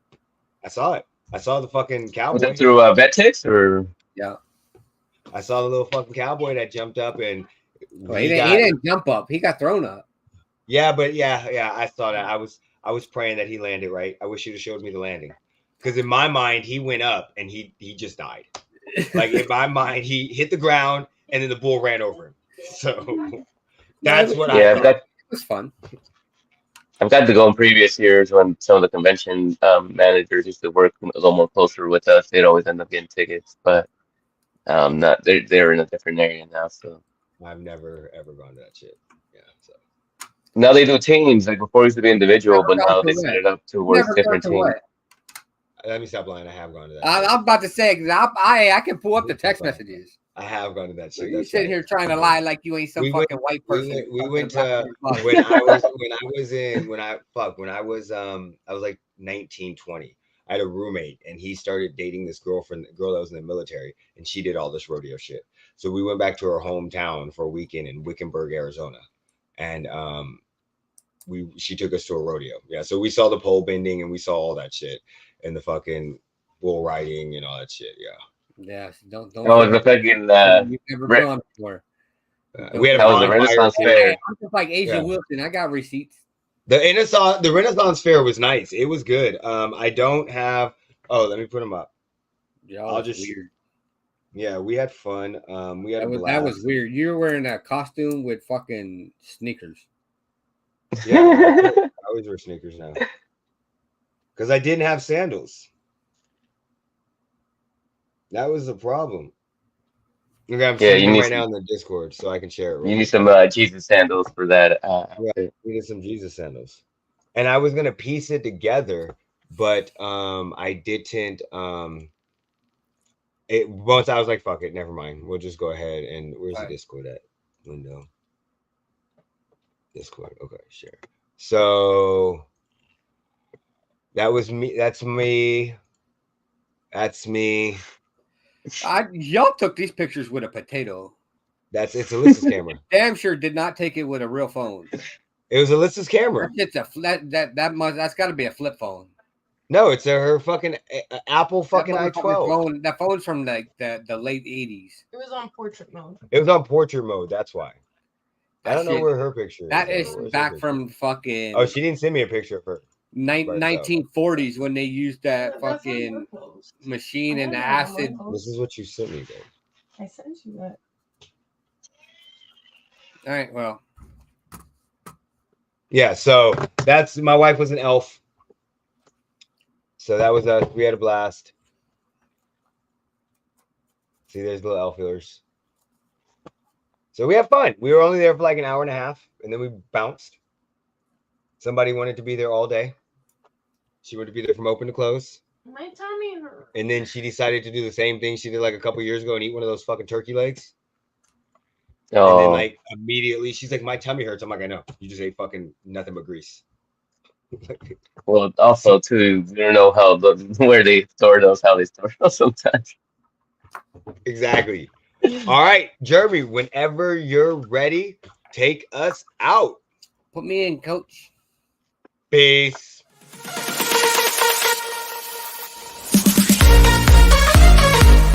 I saw it. I saw the fucking cowboy. Was that through VetTix or? Yeah. I saw the little fucking cowboy that jumped up and he didn't jump up. He got thrown up. Yeah, but yeah, I saw that. I was praying that he landed right. I wish you'd have showed me the landing. Because in my mind, he went up and he just died. Like in my mind, he hit the ground and then the bull ran over him. So that's what I thought. It was fun. I've got to go in previous years when some of the convention managers used to work a little more closer with us. They'd always end up getting tickets, but not they're in a different area now. So I've never ever gone to that shit. Yeah. So now they do teams. Like before, it used to be individual, but now they set it up to work different teams. Let me stop lying. I have gone to that. I'm about to say, because I can pull up the text messages. I have gone to that shit. You sitting here trying to lie like you ain't some fucking white person. We went to when I was like 19, 20. I had a roommate and he started dating this girl that was in the military, and she did all this rodeo shit. So we went back to her hometown for a weekend in Wickenburg, Arizona, and she took us to a rodeo. Yeah, so we saw the pole bending and we saw all that shit and the fucking bull riding and all that shit. Yeah. Yes, don't. Oh, the fucking you've never gone before. We had the Renaissance Fair. I'm just like Asia Wilson. I got receipts. The Renaissance Fair was nice. It was good. I don't have. Oh, let me put them up. Yeah, I'll just. Weird. Yeah, we had fun. We had that was weird. You were wearing a costume with fucking sneakers. Yeah, I always wear sneakers now because I didn't have sandals. That was the problem. Okay, I'm sending right now in the Discord so I can share it. You need some Jesus sandals for that. We needed some Jesus sandals, and I was gonna piece it together, but I didn't. Once I was like, "Fuck it, never mind. We'll just go ahead and where's the Discord at? Window. Discord. Okay, share. So that was me. That's me. That's me. Y'all took these pictures with a potato. It's Alyssa's camera. Damn sure did not take it with a real phone. It was Alyssa's camera. It's that's got to be a flip phone. No, it's her fucking Apple fucking i12. That phone's from like the late 80s. It was on portrait mode. It was on portrait mode. That's why. I don't know where her picture is. That is back from fucking. Oh, she didn't send me a picture of her. 1940s when they used that fucking machine and the acid. This is what you sent me, babe. I sent you that. All right, well. Yeah, so that's my wife was an elf. So that was us. We had a blast. See, there's the little elf healers. So we had fun. We were only there for like an hour and a half, and then we bounced. Somebody wanted to be there all day. She wanted to be there from open to close. My tummy hurts. And then she decided to do the same thing she did like a couple years ago and eat one of those fucking turkey legs. Oh. And then like immediately she's like, my tummy hurts. I'm like, I know. You just ate fucking nothing but grease. Well, also too, you don't know where they store those, how they store those sometimes. Exactly. All right, Jeremy, whenever you're ready, take us out. Put me in, coach. Peace.